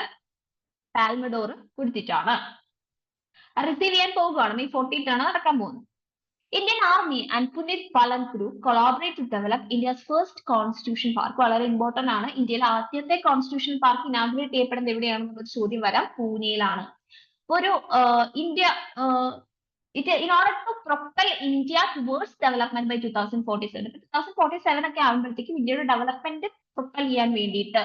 പാൽമഡോർ കൊടുത്തിട്ടാണ്. റിസീവ് ചെയ്യാൻ പോകുകയാണ്. May 14 നടക്കാൻ പോകുന്നത്. Indian army and Puneet Balan group collaborate to develop India's first constitution park. വളരെ ഇമ്പോർട്ടന്റ് ആണ്. ഇന്ത്യയിലെ ആദ്യത്തെ കോൺസ്റ്റിറ്റ്യൂഷൻ പാർക്ക് ഇനാഗുറേറ്റ് ചെയ്യപ്പെടുന്നത് എവിടെയാണെന്നൊരു ചോദ്യം വരാം. പൂനെയിലാണ്. ഒരു India in order to propel India towards development by 2047. 2047 ഒക്കെ ആകുമ്പോഴത്തേക്കും ഇന്ത്യയുടെ ഡെവലപ്മെന്റ് പ്രൊപ്പൽ ചെയ്യാൻ വേണ്ടിയിട്ട്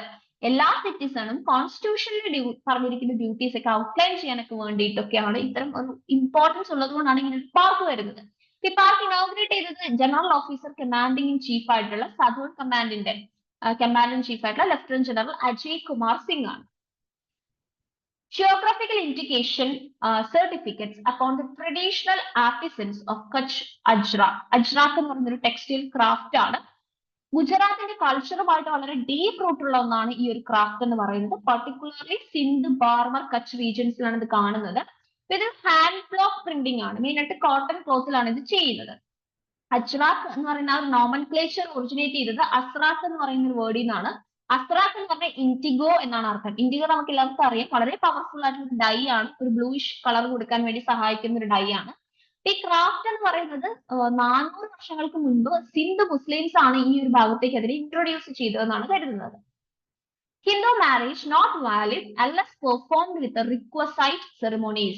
എല്ലാ സിറ്റിസണും കോൺസ്റ്റിറ്റ്യൂഷനിൽ പറഞ്ഞിരിക്കുന്ന ഡ്യൂട്ടീസ് ഒക്കെ ഔട്ട്ലൈൻ ചെയ്യാനൊക്കെ വേണ്ടിയിട്ടൊക്കെയാണ് ഇത്തരം ഒരു ഇമ്പോർട്ടൻസ് ഉള്ളതുകൊണ്ടാണ് ഇങ്ങനെ ഒരു പാർക്ക് വരുന്നത്. ഈ പാർക്ക് ഇനോഗ്രേറ്റ് ചെയ്തത് general officer commanding in chief ആയിട്ടുള്ള സദേൺ കമാൻഡിന്റെ കമാൻഡ് ഇൻ ചീഫ് ആയിട്ടുള്ള ലെഫ്റ്റനന്റ് ജനറൽ അജയ് കുമാർ സിംഗ് ആണ്. Geographical indication certificates upon the traditional artisans of Kutch Ajrak. Ajrak എന്ന് പറയുന്ന ഒരു ടെക്സ്റ്റൈൽ ക്രാഫ്റ്റ് ആണ്. ഗുജറാത്തിന്റെ കൾച്ചറുമായിട്ട് വളരെ ഡീപ്പ് റൂട്ടുള്ള ഒന്നാണ് ഈ ഒരു ക്രാഫ്റ്റ് എന്ന് പറയുന്നത്. പർട്ടിക്കുലർലി സിന്ധ്, ബാർമർ, കച്ച് റീജിയൻസിലാണ് ഇത് കാണുന്നത്. ഇത് ഹാൻഡ് ബ്ലോക്ക് പ്രിന്റിംഗ് ആണ്. മെയിനായിട്ട് കോട്ടൺ ക്ലോത്തിലാണ് ഇത് ചെയ്യുന്നത്. അജ്രാക്ക് എന്ന് പറയുന്ന ഒരു നോമൻക്ലേച്ചർ ഒറിജിനേറ്റ് ചെയ്തത് അസ്രാക്ക് എന്ന് പറയുന്ന ഒരു വേർഡിൽ നിന്നാണ്. അസ്രാക്ക് എന്ന് പറഞ്ഞാൽ ഇൻഡിഗോ എന്നാണ് അർത്ഥം. ഇൻഡിഗോ നമുക്ക് എല്ലാവർക്കും അറിയാം, വളരെ പവർഫുൾ ആയിട്ടുള്ള ഡൈ ആണ്. ഒരു ബ്ലൂയിഷ് കളർ കൊടുക്കാൻ വേണ്ടി സഹായിക്കുന്ന ഒരു ഡൈ ആണ്. ഈ ക്രാഫ്റ്റ് എന്ന് പറയുന്നത് 400 വർഷങ്ങൾക്ക് മുൻപ് സിന്ധ് മുസ്ലിംസ് ആണ് ഈ ഒരു ഭാഗത്തേക്ക് അതിനെ ഇൻട്രൊഡ്യൂസ് ചെയ്തതെന്നാണ് കരുതുന്നത്. Hindu marriage not valid unless performed with the requisite ceremonies.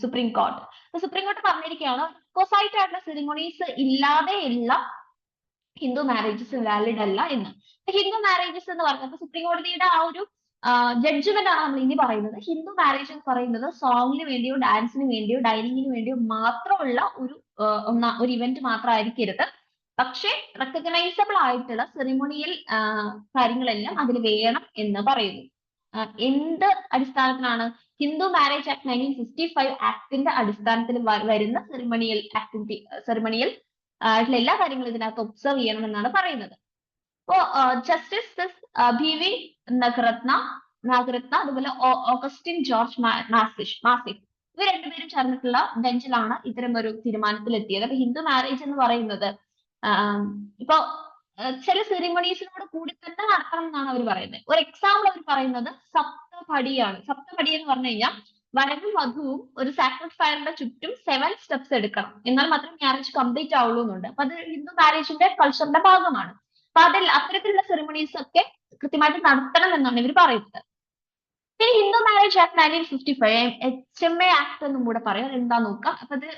Supreme Court. Supreme court പറഞ്ഞിരിക്കുകയാണ് റിക്വസൈറ്റ് ആയിട്ടുള്ള സെറിമോണീസ് ഇല്ലാതെ എല്ലാം ഹിന്ദു മാരേജസ് വാലിഡ് അല്ല എന്ന്. ഹിന്ദു മാരേജസ് എന്ന് പറയുന്നത് സുപ്രീം കോടതിയുടെ ആ ഒരു ജഡ്ജ്മെന്റ് ആണ് നമ്മൾ ഇനി പറയുന്നത്. ഹിന്ദു മാരേജ് എന്ന് പറയുന്നത് സോങ്ങിന് വേണ്ടിയോ ഡാൻസിന് വേണ്ടിയോ ഡൈനിങ്ങിന് വേണ്ടിയോ മാത്രമുള്ള ഒരു ഇവന്റ് മാത്രമായിരിക്കരുത്. പക്ഷെ റെക്കഗ്നൈസബിൾ ആയിട്ടുള്ള സെറിമോണിയൽ കാര്യങ്ങളെല്ലാം അതിൽ വേണം എന്ന് പറയുന്നു. എന്ത് അടിസ്ഥാനത്തിലാണ്? ഹിന്ദു മാരേജ് ആക്ട് 1955 ആക്ടിന്റെ അടിസ്ഥാനത്തിൽ വരുന്ന സെറിമണിയൽ ആയിട്ടുള്ള എല്ലാ കാര്യങ്ങളും ഇതിനകത്ത് ഒബ്സർവ് ചെയ്യണമെന്നാണ് പറയുന്നത്. അപ്പോ ജസ്റ്റിസ് BV നാഗരത്ന, അതുപോലെ ഓഗസ്റ്റിൻ ജോർജ് മാസിഫ് ഇവർ രണ്ടുപേരും ചേർന്നിട്ടുള്ള ബെഞ്ചിലാണ് ഇത്തരം ഒരു തീരുമാനത്തിൽ എത്തിയത്. അപ്പൊ ഹിന്ദു മാരേജ് എന്ന് പറയുന്നത് ഇപ്പൊ ചില സെറിമണീസിനോട് കൂടി തന്നെ നടത്തണം എന്നാണ് അവർ പറയുന്നത്. ഒരു എക്സാമ്പിൾ അവർ പറയുന്നത് സപ്തപടിയാണ്. സപ്തപടി എന്ന് പറഞ്ഞു കഴിഞ്ഞാൽ വരനും വധുവും ഒരു സാക്രഡ് ഫയറിന്റെ ചുറ്റും 7 സ്റ്റെപ്സ് എടുക്കണം, എന്നാൽ മാത്രമേ മാരേജ് കംപ്ലീറ്റ് ആവുള്ളൂ എന്നുണ്ട്. അപ്പൊ അത് ഹിന്ദു മാരേജിന്റെ കൾച്ചറിന്റെ ഭാഗമാണ്. അപ്പൊ അതിൽ അത്തരത്തിലുള്ള സെറിമണീസ് ഒക്കെ കൃത്യമായിട്ട് നടത്തണം എന്നാണ് ഇവർ പറയുന്നത്. പിന്നെ Hindu marriage act 1955 HMA act എന്നും കൂടെ പറയും. അതെന്താ നോക്കാം. അപ്പൊ അത്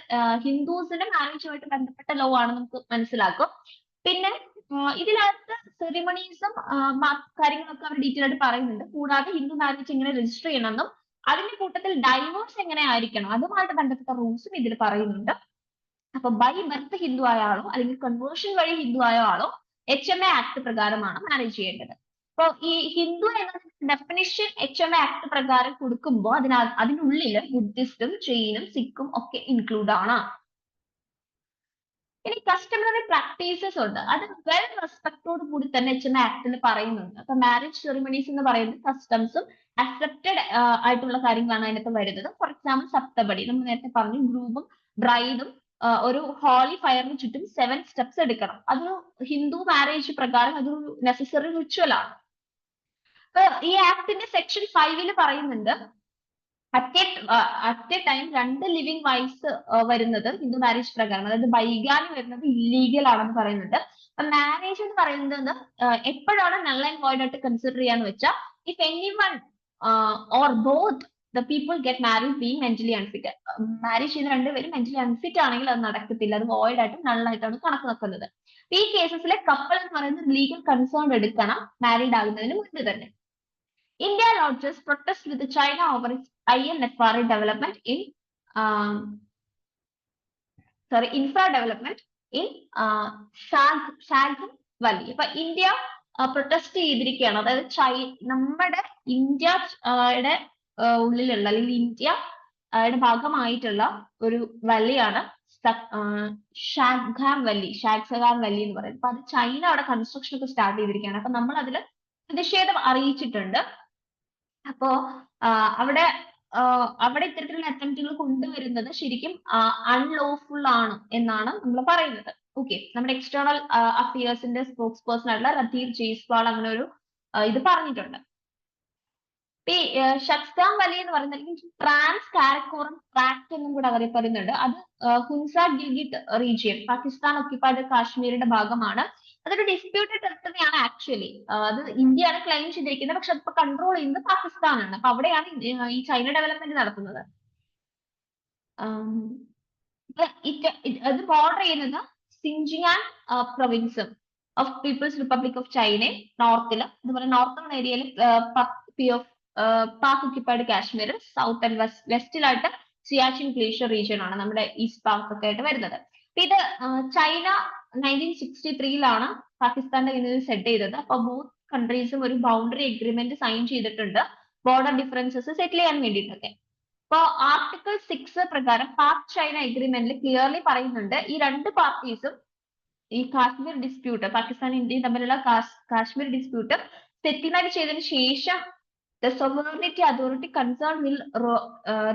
ഹിന്ദുസിന്റെ മാരേജുമായിട്ട് ബന്ധപ്പെട്ട ലോ ആണ്, നമുക്ക് മനസ്സിലാക്കും. പിന്നെ ഇതിനകത്ത് സെറിമണീസും കാര്യങ്ങളൊക്കെ അവർ ഡീറ്റെയിൽ ആയിട്ട് പറയുന്നുണ്ട്. കൂടാതെ ഹിന്ദു മാരേജ് എങ്ങനെ രജിസ്റ്റർ ചെയ്യണമെന്നും അതിന്റെ കൂട്ടത്തിൽ ഡൈവോഴ്സ് എങ്ങനെ ആയിരിക്കണം അതുമായിട്ട് ബന്ധപ്പെട്ട റൂൾസും ഇതിൽ പറയുന്നുണ്ട്. അപ്പൊ ബൈ ബർത്ത് ഹിന്ദു ആയ ആളോ അല്ലെങ്കിൽ കൺവേർഷൻ വഴി ഹിന്ദു ആയ ആളോ HMA ആക്ട് പ്രകാരമാണ് മാരേജ് ചെയ്യേണ്ടത്. അപ്പൊ ഈ ഹിന്ദു എന്ന ഡെഫിനിഷൻ HMA ആക്ട് പ്രകാരം കൊടുക്കുമ്പോൾ അതിനുള്ളിൽ ബുദ്ധിസ്റ്റും ജെയിനും സിഖും ഒക്കെ ഇൻക്ലൂഡ് ആണ്. ഇനി കസ്റ്റമറി പ്രാക്ടീസസ് ഉണ്ട്, അത് വെൽ റെസ്പെക്ടോട് കൂടി തന്നെ HMA ആക്ടിൽ പറയുന്നുണ്ട്. അപ്പൊ മാരേജ് സെറിമണീസ് എന്ന് പറയുന്നത് കസ്റ്റംസും അക്സെപ്റ്റഡ് ആയിട്ടുള്ള കാര്യങ്ങളാണ് അതിനകത്ത് വരുന്നത്. ഫോർ എക്സാമ്പിൾ സപ്തപടി, നമ്മൾ നേരത്തെ പറഞ്ഞു, ഗ്രൂമും ബ്രൈഡും ഒരു ഹോളി ഫയറിന് ചുറ്റും 7 സ്റ്റെപ്സ് എടുക്കണം. അതൊരു ഹിന്ദു മാരേജ് പ്രകാരം അതൊരു നെസസറി റിച്വൽ ആണ്. അപ്പൊ ഈ ആക്ടിന്റെ സെക്ഷൻ 5 പറയുന്നുണ്ട് at a time 2 living wives വരുന്നത് ഹിന്ദു മാരേജ് പ്രകാരം, അതായത് ബൈഗാമി വരുന്നത് ഇല്ലീഗൽ ആണെന്ന് പറയുന്നുണ്ട്. അപ്പൊ മാരേജ് എന്ന് പറയുന്നത് എപ്പോഴാണ് നൾ ആൻഡ് വോയിഡ് ആയിട്ട് കൺസിഡർ ചെയ്യാന്ന് വെച്ചാൽ if any one or both the people get married being mentally unfit. Marriage ചെയ്യുന്ന രണ്ടുപേരും മെന്റലി അൺഫിറ്റ് ആണെങ്കിൽ അത് നടക്കത്തില്ല, അത് വോയിഡ് ആയിട്ടും നള്ളായിട്ടാണ് കണക്ക് വെക്കുന്നത്. ഈ കേസസിലെ കപ്പിൾ എന്ന് പറയുന്നത് ലീഗൽ കൺസേൺ എടുക്കണം മാരീഡ് ആകുന്നതിന് മുൻപ് തന്നെ. India lodges protest with China over its INFRA development in infra development in Shangri Valley. അപ്പൊ ഇന്ത്യ പ്രൊട്ടസ്റ്റ് ചെയ്തിരിക്കുകയാണ്. അതായത് നമ്മുടെ ഇന്ത്യയുടെ ഉള്ളിലുള്ള അല്ലെങ്കിൽ ഇന്ത്യയുടെ ഭാഗമായിട്ടുള്ള ഒരു വല്ലിയാണ് ഷാഗ്ഹാം വല്ലി എന്ന് പറയുന്നത്. അപ്പൊ അത് ചൈന അവിടെ കൺസ്ട്രക്ഷൻ ഒക്കെ സ്റ്റാർട്ട് ചെയ്തിരിക്കുകയാണ്. അപ്പൊ നമ്മൾ അതിൽ പ്രതിഷേധം അറിയിച്ചിട്ടുണ്ട്. അപ്പോ അവിടെ ഇത്തരത്തിലുള്ള അറ്റംപ്റ്റുകൾ കൊണ്ടുവരുന്നത് ശരിക്കും അൺലോഫുൾ ആണ് എന്നാണ് നമ്മൾ പറയുന്നത്. ഓക്കെ, നമ്മുടെ എക്സ്റ്റേണൽ അഫയേഴ്സിന്റെ സ്പോക്സ് പേഴ്സൺ ആയിട്ടുള്ള രതീർ ജയ്സ്വാൾ അങ്ങനെ ഒരു ഇത് പറഞ്ഞിട്ടുണ്ട്. ഈ ഷക്സ്താം വലി എന്ന് പറയുന്നത് ട്രാൻസ് കാരക്കോറം ട്രാക്ട് എന്നും കൂടെ അവർ പറയുന്നുണ്ട്. അത് ഹുൻസ ഗിൽഗിറ്റ് റീജിയൻ, പാകിസ്ഥാൻ ഒക്യുപ്പൈഡ് കാശ്മീരിന്റെ ഭാഗമാണ്. അതൊരു ഡിസ്പ്യൂട്ടഡ് ടെറിട്ടറി ആണ് ആക്ച്വലി. അത് ഇന്ത്യയാണ് ക്ലെയിം ചെയ്തിരിക്കുന്നത്, പക്ഷെ അതിപ്പോ കൺട്രോൾ ചെയ്യുന്നത് പാകിസ്ഥാനാണ്. അപ്പൊ അവിടെയാണ് ഈ ചൈന ഡെവലപ്മെന്റ് നടത്തുന്നത്. അത് ബോർഡർ ചെയ്യുന്നത് സിൻജിയാങ് പ്രൊവിൻസും of People's Republic of China നോർത്തില്, അതുപോലെ നോർത്തേൺ ഏരിയയിൽ Pak occupied Kashmir, south and വെസ്റ്റിലായിട്ട് സിയാച്ചിൻ ഗ്ലേഷ്യർ റീജിയൻ ആണ് നമ്മുടെ ഈസ്റ്റ് ഭാഗത്തൊക്കെ ആയിട്ട് വരുന്നത്. ഇത് ചൈന 1963 പാകിസ്ഥാന്റെ കയ്യിൽ സെറ്റ് ചെയ്തത്. അപ്പൊ ബോത്ത് കൺട്രീസും ഒരു ബൗണ്ടറി എഗ്രിമെന്റ് സൈൻ ചെയ്തിട്ടുണ്ട് ബോർഡർ ഡിഫറൻസസ് സെറ്റിൽ ചെയ്യാൻ വേണ്ടിയിട്ടൊക്കെ. അപ്പൊ ആർട്ടിക്കിൾ 6 പ്രകാരം പാക് ചൈന എഗ്രിമെന്റിൽ ക്ലിയർലി പറയുന്നുണ്ട് ഈ രണ്ട് പാർട്ടീസും ഈ കാശ്മീർ ഡിസ്പ്യൂട്ട്, പാകിസ്ഥാനും ഇന്ത്യയും തമ്മിലുള്ള കാശ്മീർ ഡിസ്പ്യൂട്ട് സെറ്റിൽമെന്റ് ചെയ്തതിനു ശേഷം the sovereignty authority concerned will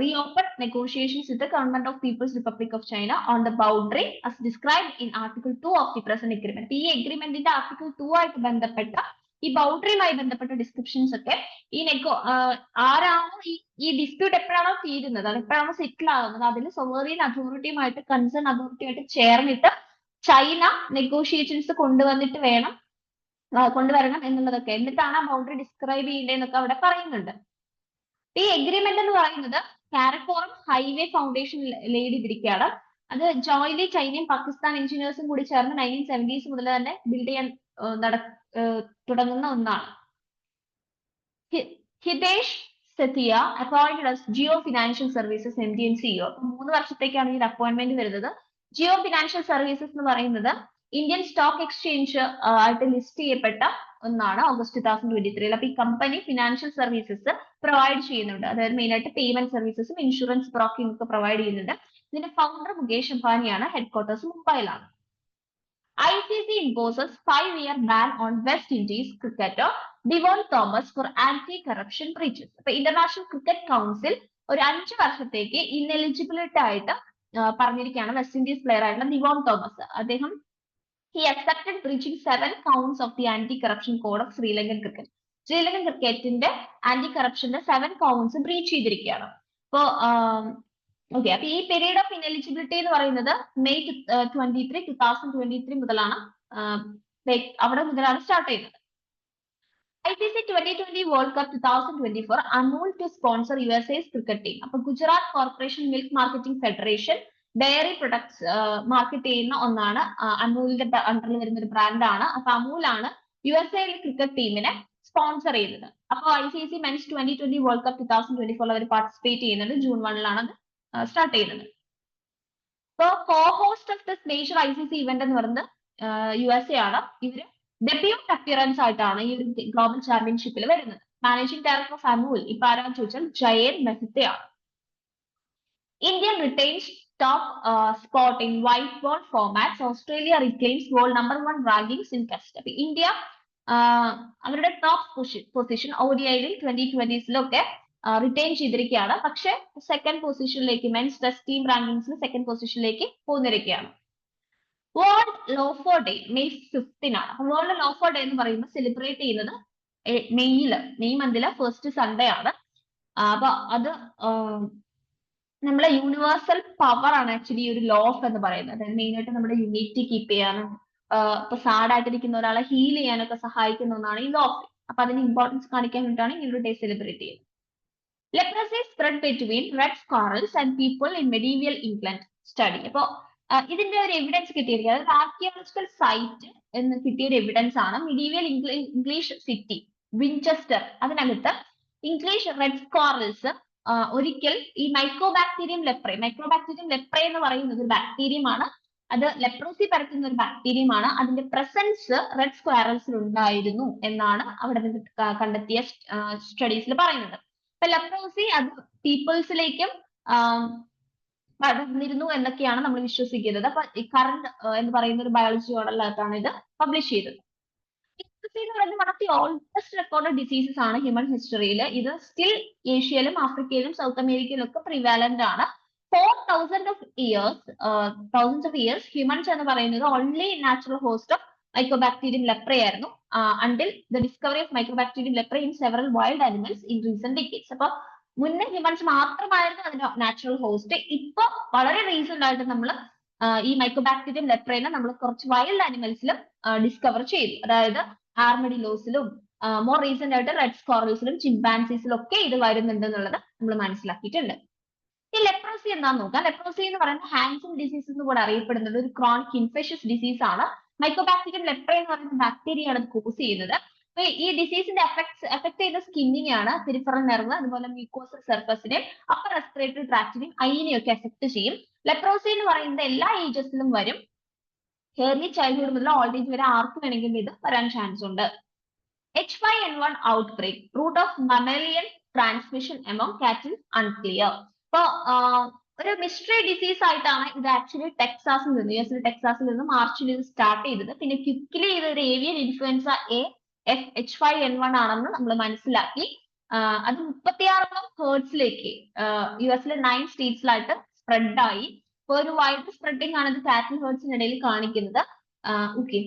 reopen negotiations with the government of People's Republic of China on the boundary as described in Article 2 of the present agreement. ഈ എഗ്രിമെന്റിന്റെ ആർട്ടിക്കിൾ 2 ആയിട്ട് ബന്ധപ്പെട്ട ഈ ബൗണ്ടറിയുമായി ബന്ധപ്പെട്ട ഡിസ്ക്രിപ്ഷൻസ് ഒക്കെ ആരാണോ ഈ ഡിസ്പ്യൂട്ട് എപ്പോഴാണോ തീരുന്നത്, അത് എപ്പോഴാണോ സെറ്റിൽ ആകുന്നത്, അതിൽ സൊവേറിയൻ അതോറിറ്റിയുമായിട്ട് കൺസേൺ അതോറിറ്റിയുമായിട്ട് ചേർന്നിട്ട് ചൈന നെഗോഷിയേഷൻസ് കൊണ്ടുവരണം എന്നുള്ളതൊക്കെ, എന്നിട്ടാണ് ആ ബൗണ്ടറി ഡിസ്ക്രൈബ് ചെയ്യേണ്ടതെന്നൊക്കെ അവിടെ പറയുന്നുണ്ട്. ഈ എഗ്രിമെന്റ് എന്ന് പറയുന്നത് കാരക്കോറം ഹൈവേ ഫൗണ്ടേഷൻ ലീഡ് ചെയ്തിരിക്കുകയാണ്. അത് ജോയിന്റ് ചൈനയും പാകിസ്ഥാൻ എഞ്ചിനീയേഴ്സും കൂടി ചേർന്ന് 1970s മുതൽ തന്നെ ബിൽഡ് ചെയ്യാൻ തുടങ്ങുന്ന ഒന്നാണ്. Hitesh Sethia appointed as Jio financial services MD and CEO. 3 വർഷത്തേക്കാണ് ഈ അപ്പോയിന്റ്മെന്റ് വരുന്നത്. ജിയോ ഫിനാൻഷ്യൽ സർവീസസ് എന്ന് പറയുന്നത് ഇന്ത്യൻ സ്റ്റോക്ക് എക്സ്ചേഞ്ച് ആയിട്ട് ലിസ്റ്റ് ചെയ്യപ്പെട്ട ഒന്നാണ് ഓഗസ്റ്റ് 2023. അപ്പൊ ഈ കമ്പനി ഫിനാൻഷ്യൽ സർവീസസ് പ്രൊവൈഡ് ചെയ്യുന്നുണ്ട്. അതായത് മെയിൻ ആയിട്ട് പേയ്മെന്റ് സർവീസസും ഇൻഷുറൻസ് ബ്രോക്കിംഗ് ഒക്കെ പ്രൊവൈഡ് ചെയ്യുന്നുണ്ട്. ഇതിന്റെ ഫൗണ്ടർ മുകേഷ് അംബാനിയാണ്. ഹെഡ്ക്വാർട്ടേഴ്സ് മുംബൈയിലാണ്. ICC imposes 5-year ban on West Indies cricketer Devon Thomas for anti-corruption breaches. അപ്പൊ ഇന്റർനാഷണൽ ക്രിക്കറ്റ് കൗൺസിൽ ഒരു 5 വർഷത്തേക്ക് ഇൻഎലിജിബിലിറ്റി ആയിട്ട് പറഞ്ഞിരിക്കുകയാണ് വെസ്റ്റ് ഇൻഡീസ് പ്ലെയർ ആയിട്ടുള്ള ദിവോൺ തോമസ്. അദ്ദേഹം he accepted breaching 7 counts of the anti-corruption code of Sri Lankan cricket. Sri Lankan ക്രിക്കറ്റിന്റെ ആന്റി കറപ്ഷന്റെ 7 കൗണ്ട്സ് ബ്രീച്ച് ചെയ്തിരിക്കുകയാണ്. അപ്പോ ഓക്കെ, അപ്പൊ ഈ പീരീഡ് ഓഫ് ഇൻഎലിജിബിലിറ്റി എന്ന് പറയുന്നത് മെയ് 2023 മുതലാണ് അവിടെ മുതലാണ് സ്റ്റാർട്ട് ചെയ്യുന്നത്. ICC 2020 World Cup 2024 Amul to sponsor USA's cricket team. അപ്പൊ Gujarat corporation milk marketing federation diary products market ചെയ്യുന്ന ഒന്നാണ്. അമൂലിന്റെ അണ്ടറിൽ വരുന്ന ഒരു ബ്രാൻഡാണ്. അപ്പൊ അമൂലാണ് USA ക്രിക്കറ്റ് ടീമിനെ സ്പോൺസർ ചെയ്യുന്നത്. അപ്പോൾ ICC മെൻസ് 2020 വേൾഡ് കപ്പ് 2024 അവർ പാർട്ടിസിപ്പേറ്റ് ചെയ്യുന്നത്. ജൂൺ 1 സ്റ്റാർട്ട് ചെയ്യുന്നത്. അപ്പോൾ കോ host of this major ICC event എന്ന് പറയുന്നത് USA ആണ്. ഇവര് ഡെബ്യൂട്ട് അപ്പിയറൻസ് ആയിട്ടാണ് ഈ ഒരു ഗ്ലോബൽ ചാമ്പ്യൻഷിപ്പിൽ വരുന്നത്. മാനേജിംഗ് ഡയറക്ടർ ഓഫ് അമൂൽ ഇപ്പൊ ആരാന്ന് ചോദിച്ചാൽ Jayan മെഹ്തയാണ്. India retains top spot in white ball formats. Australia reclaims world #1 rankings in Test. India അവരുടെ ടോപ്പ് പൊസിഷൻ ODI 2020 റിട്ടൈൻ ചെയ്തിരിക്കുകയാണ്. പക്ഷെ സെക്കൻഡ് പൊസിഷനിലേക്ക് മെൻസ് ടെസ്റ്റ് ടീം റാങ്കിങ്സിൽ സെക്കൻഡ് പൊസിഷനിലേക്ക് പോന്നിരിക്കുകയാണ്. World laughter day May 5 world laughter day എന്ന് പറയുമ്പോൾ സെലിബ്രേറ്റ് ചെയ്യുന്നത് മെയ് മന്തിലെ ഫസ്റ്റ് സൺഡേ ആണ്. അപ്പൊ അത് നമ്മളെ യൂണിവേഴ്സൽ പവർ ആണ് ആക്ച്വലി ഒരു ലോഫ് എന്ന് പറയുന്നത്. അതായത് മെയിൻ ആയിട്ട് നമ്മുടെ യൂണിറ്റി കീപ്പ് ചെയ്യാനും ഇപ്പൊ സാഡ് ആയിട്ടിരിക്കുന്ന ഒരാളെ ഹീൽ ചെയ്യാനൊക്കെ സഹായിക്കുന്ന ഒന്നാണ് ഈ ലോഫ്. അപ്പൊ അതിന് ഇമ്പോർട്ടൻസ് കാണിക്കാൻ വേണ്ടിയിട്ടാണ് ഈ ഒരു ഡേ സെലിബ്രേറ്റ് ചെയ്യുന്നത്. Leprosy spread between red squirrels and people in medieval England study. അപ്പോ ഇതിന്റെ ഒരു എവിഡൻസ് കിട്ടിയിരിക്കുന്നത് ആർക്കിയോളജിക്കൽ സൈറ്റ് എന്ന് കിട്ടിയ ഒരു എവിഡൻസ് ആണ്. മെഡീവിയൽ ഇംഗ്ലീഷ് സിറ്റി വിൻചെസ്റ്റർ അതിനകത്ത് ഇംഗ്ലീഷ് റെഡ് സ്ക്വാറൽസ് ഒരിക്കൽ ഈ മൈക്രോബാക്ടീരിയം ലെപ്രേ എന്ന് പറയുന്നത് ഒരു ബാക്ടീരിയം ആണ്. അത് ലെപ്രോസി പരത്തുന്ന ഒരു ബാക്ടീരിയം ആണ്. അതിന്റെ പ്രസൻസ് റെഡ് സ്ക്വാറൽസിൽ ഉണ്ടായിരുന്നു എന്നാണ് അവിടെ നിന്ന് കണ്ടെത്തിയ സ്റ്റഡീസിൽ പറയുന്നത്. ഇപ്പൊ ലെപ്രോസി അത് പീപ്പിൾസിലേക്കും പടർന്നിരുന്നു എന്നൊക്കെയാണ് നമ്മൾ വിശ്വസിക്കുന്നത്. അപ്പൊ ഈ കറണ്ട് എന്ന് പറയുന്ന ഒരു ബയോളജി ജേർണലിനകത്താണ് ഇത് പബ്ലിഷ് ചെയ്തത്. ലെപ്രോസി എന്ന് പറയുന്നത് one of the oldest record diseases ആണ് ഹ്യൂമൻ ഹിസ്റ്ററിയിൽ. ഇത് സ്റ്റിൽ ഏഷ്യയിലും ആഫ്രിക്കയിലും സൗത്ത് അമേരിക്കയിലും ഒക്കെ പ്രിവാലന്റ് ആണ്. 4000 years ഹ്യൂമൻസ് എന്ന് പറയുന്നത് only natural host of mycobacterium leprae ആയിരുന്നു. until the discovery of Mycobacterium leprae in several wild animals in recent decades. അപ്പൊ മുന്നേ ഹ്യൂമൻസ് മാത്രമായിരുന്നു അതിന്റെ നാച്ചുറൽ ഹോസ്റ്റ്. ഇപ്പൊ വളരെ റീസെന്റ് ആയിട്ട് നമ്മൾ ഈ മൈക്രോബാക്ടീരിയം ലെപ്രേനെ നമ്മൾ കുറച്ച് വൈൽഡ് ആനിമൽസിലും ഡിസ്കവർ ചെയ്തു. അതായത് ആർമഡിലോസിലും മോർ റീസെന്റ് ആയിട്ട് റെഡ് സ്ക്വാറൽസിലും ചിമ്പാൻസീസിലും ഒക്കെ ഇത് വരുന്നുണ്ട് എന്നുള്ളത് നമ്മൾ മനസ്സിലാക്കിയിട്ടുണ്ട്. ഈ ലെപ്രോസി എന്താന്ന് നോക്കാം. ലെപ്രോസി എന്ന് പറയുന്നത് ഹാൻഡ്സം ഡിസീസ് എന്ന് കൂടെ അറിയപ്പെടുന്നത് ഒരു ക്രോണിക് ഇൻഫെഷ്യസ് ഡിസീസ് ആണ്. മൈക്രോബാക്ടീരിയം ലെപ്രേ എന്ന് പറയുന്ന ബാക്ടീരിയയാണ് അത് കോസ് ചെയ്യുന്നത്. അപ്പൊ ഈ ഡിസീസിന്റെ എഫക്ട് ചെയ്യുന്ന സ്കിന്നിനെയാണ്, പെരിഫറൽ നെർവ്, അതുപോലെ മ്യൂക്കോസൽ സർഫസിനെയും അപ്പർ റെസ്പിറേറ്ററി ട്രാക്റ്റിനെയും ഐനെയും ഒക്കെ എഫക്ട് ചെയ്യും. ലെപ്രോസി എന്ന് പറയുന്നത് എല്ലാ ഏജസിലും വരും. ഏർലി ചൈൽഡ്ഹുഡ് മുതൽ ഓൾഡ് ഏജ് വരെ ആർക്ക് വേണമെങ്കിലും ഇത് വരാൻ ചാൻസ് ഉണ്ട്. H5N1 outbreak, route of mammalian transmission among cattle unclear. ഇപ്പൊ ഒരു മിസ്റ്ററി ഡിസീസ് ആയിട്ടാണ് ഇത് ആക്ച്വലി ടെക്സാസിൽ നിന്ന് US ടെക്സാസിൽ നിന്ന് മാർച്ചിൽ ഇത് സ്റ്റാർട്ട് ചെയ്തത്. പിന്നെ ക്വിക്ലി ഇത് ഒരു ഏവിയൻ ഇൻഫ്ലുവൻസ H5N1 ആണെന്ന് നമ്മൾ മനസ്സിലാക്കി. അത് 36 ഹേർട്സിലേക്ക് US 9 സ്റ്റേറ്റ്സിലായിട്ട് സ്പ്രെഡ് ആയി. ഇപ്പൊ ഒരു വൈഡ് സ്പ്രെഡിങ് ആണ് ഇത് കാറ്റൽ ഹേർട്സിനിടയിൽ കാണിക്കുന്നത്. ഓക്കെ,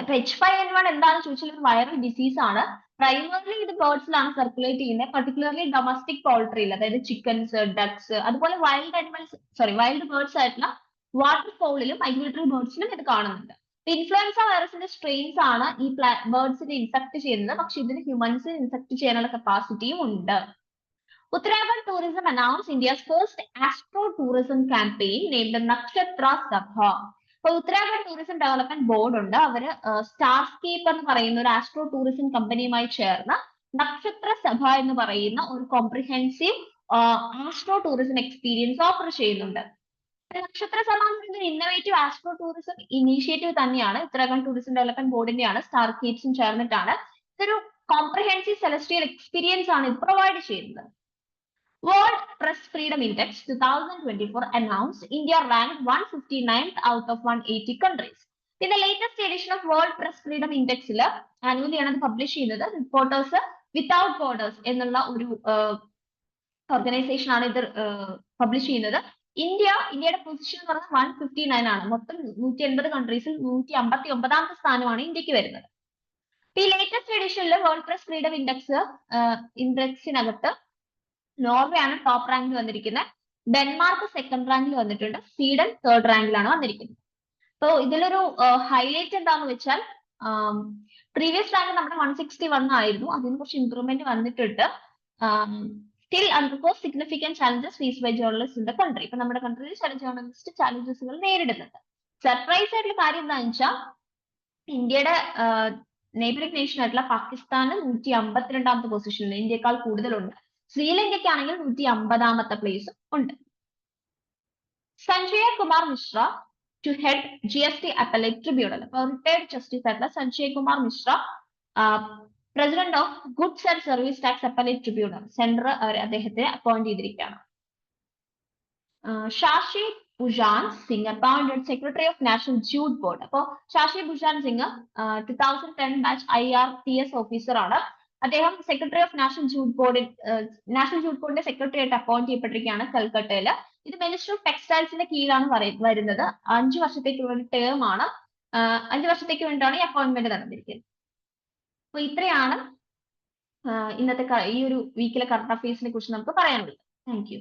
അപ്പൊ H5N1 എന്താണെന്ന് ചോദിച്ചാൽ ഒരു വൈറൽ ഡിസീസ് ആണ്. പ്രൈമർലി ഇത് ബേർഡ്സിലാണ് സർക്കുലേറ്റ് ചെയ്യുന്നത്, പർട്ടിക്കുലർലി ഡൊമസ്റ്റിക് പോൾട്രിയിൽ, അതായത് ചിക്കൻസ്, ഡക്സ്, അതുപോലെ വൈൽഡ് ബേർഡ്സ് ആയിട്ടുള്ള വാട്ടർ ഫൗളിലും മൈഗ്രേറ്ററി ബേർഡ്സിലും ഇത് കാണുന്നുണ്ട്. ഇൻഫ്ലുവൻസ വൈറസിന്റെ സ്ട്രെയിൻസ് ആണ് ഈ ബേർഡ്സിനെ ഇൻഫെക്ട് ചെയ്യുന്നത്. പക്ഷെ ഇതിന് ഹ്യൂമൻസിനെ ഇൻഫെക്ട് ചെയ്യാനുള്ള കപ്പാസിറ്റിയും ഉണ്ട്. Uttarakhand Tourism announced India's first astro tourism campaign named Nakshatra Sabha. അപ്പൊ ഉത്തരാഖണ്ഡ് ടൂറിസം ഡെവലപ്മെന്റ് ബോർഡ് ഉണ്ട്. അവര് സ്റ്റാർസ്കേപ്പ് എന്ന് പറയുന്ന ഒരു ആസ്ട്രോ ടൂറിസം കമ്പനിയുമായി ചേർന്ന് നക്ഷത്ര സഭ എന്ന് പറയുന്ന ഒരു comprehensive astro tourism experience offer ചെയ്യുന്നുണ്ട്. നക്ഷത്ര സഭ എന്ന് പറയുന്ന ഇന്നോവേറ്റീവ് ആസ്ട്രോ ടൂറിസം ഇനീഷ്യേറ്റീവ് തന്നെയാണ്. ഉത്തരാഖണ്ഡ് ടൂറിസം ഡെവലപ്മെന്റ് ബോർഡിന്റെയാണ്, സ്റ്റാർസ്കേപ്സും ചേർന്നിട്ടാണ്. ഇതൊരു കോംപ്രിഹെൻസീവ് സെലസ്ട്രിയൽ എക്സ്പീരിയൻസ് ആണ് ഇത് പ്രൊവൈഡ് ചെയ്യുന്നത്. World Press Freedom Index 2024 announced India ranked 159th out of 180 countries. In the latest edition of World Press Freedom Index annually ആണ് പബ്ലിഷ് ചെയ്യുന്നത്. റിപ്പോർട്ടേഴ്സ് വിത്തൗട്ട് ബോർഡേഴ്സ് എന്നുള്ള ഒരു ഓർഗനൈസേഷൻ ആണ് ഇത് പബ്ലിഷ് ചെയ്യുന്നത്. ഇന്ത്യയുടെ പൊസിഷൻ എന്ന് പറഞ്ഞാൽ 159 ആണ്. മൊത്തം 180 കൺട്രീസിൽ 159ാമത്തെ സ്ഥാനമാണ് ഇന്ത്യക്ക് വരുന്നത്. ഈ ലേറ്റസ്റ്റ് എഡിഷനിൽ വേൾഡ് പ്രസ് ഫ്രീഡം ഇൻഡെക്സിനകത്ത് നോർവേ ആണ് ടോപ്പ് റാങ്കിൽ വന്നിരിക്കുന്നത്. ഡെൻമാർക്ക് സെക്കൻഡ് റാങ്കിൽ വന്നിട്ടുണ്ട്. സ്വീഡൻ തേർഡ് റാങ്കിലാണ് വന്നിരിക്കുന്നത്. അപ്പോ ഇതിലൊരു ഹൈലൈറ്റ് എന്താന്ന് വെച്ചാൽ പ്രീവിയസ് റാങ്ക് നമ്മുടെ 161 ആയിരുന്നു. അതിന് കുറച്ച് ഇംപ്രൂവ്മെന്റ് വന്നിട്ടുണ്ട്. Still undergoes significant challenges face by journalist in the country. ഇപ്പൊ നമ്മുടെ കൺട്രിയിൽ ചില ജേർണലിസ്റ്റ് ചാലഞ്ചസുകൾ നേരിടുന്നുണ്ട്. സർപ്രൈസ് ആയിട്ടുള്ള കാര്യം എന്താണെന്ന് വെച്ചാൽ ഇന്ത്യയുടെ നെയ്ബറിംഗ് നേഷൻ ആയിട്ടുള്ള പാകിസ്ഥാന് 152ാമത്തെ പൊസിഷനിൽ ഇന്ത്യയെക്കാൾ കൂടുതലുണ്ട്. ശ്രീലങ്കയ്ക്കാണെങ്കിൽ 150ാമത്തെ പ്ലേസ് ഉണ്ട്. Sanjay Kumar Mishra to head GST appellate tribunal. അപ്പോൾ റിട്ടയർഡ് ജസ്റ്റിസ് ആയിട്ടുള്ള Sanjay Kumar Mishra president of goods and service tax appellate tribunal central അദ്ദേഹത്തെ അപ്പോയിന്റ് ചെയ്തിരിക്കുകയാണ്. Shashi Bhujan Singh appointed secretary of national jute board. അപ്പോൾ Shashi Bhujan Singh 2010 batch IRTS officer ആണ്. അദ്ദേഹം സെക്രട്ടറി ഓഫ് നാഷണൽ ജൂട്ട് ബോർഡിന്റെ സെക്രട്ടറി ആയിട്ട് അപ്പോയിന്റ് ചെയ്യപ്പെട്ടിരിക്കുകയാണ് കൽക്കട്ടയിൽ. ഇത് മിനിസ്റ്റർ ഓഫ് ടെക്സ്റ്റൈൽസിന്റെ കീഴിലാണ് വരുന്നത്. 5 വർഷത്തേക്കുള്ള ഒരു ടേം ആണ്. 5 വർഷത്തേക്ക് വേണ്ടിയിട്ടാണ് ഈ അപ്പോയിന്റ്മെന്റ് നടന്നിരിക്കുന്നത്. അപ്പൊ ഇത്രയാണ് ഇന്നത്തെ ഈ ഒരു വീക്കിലെ കറണ്ട് അഫയേഴ്സിനെ കുറിച്ച് നമുക്ക് പറയാനുള്ളത്. Thank you.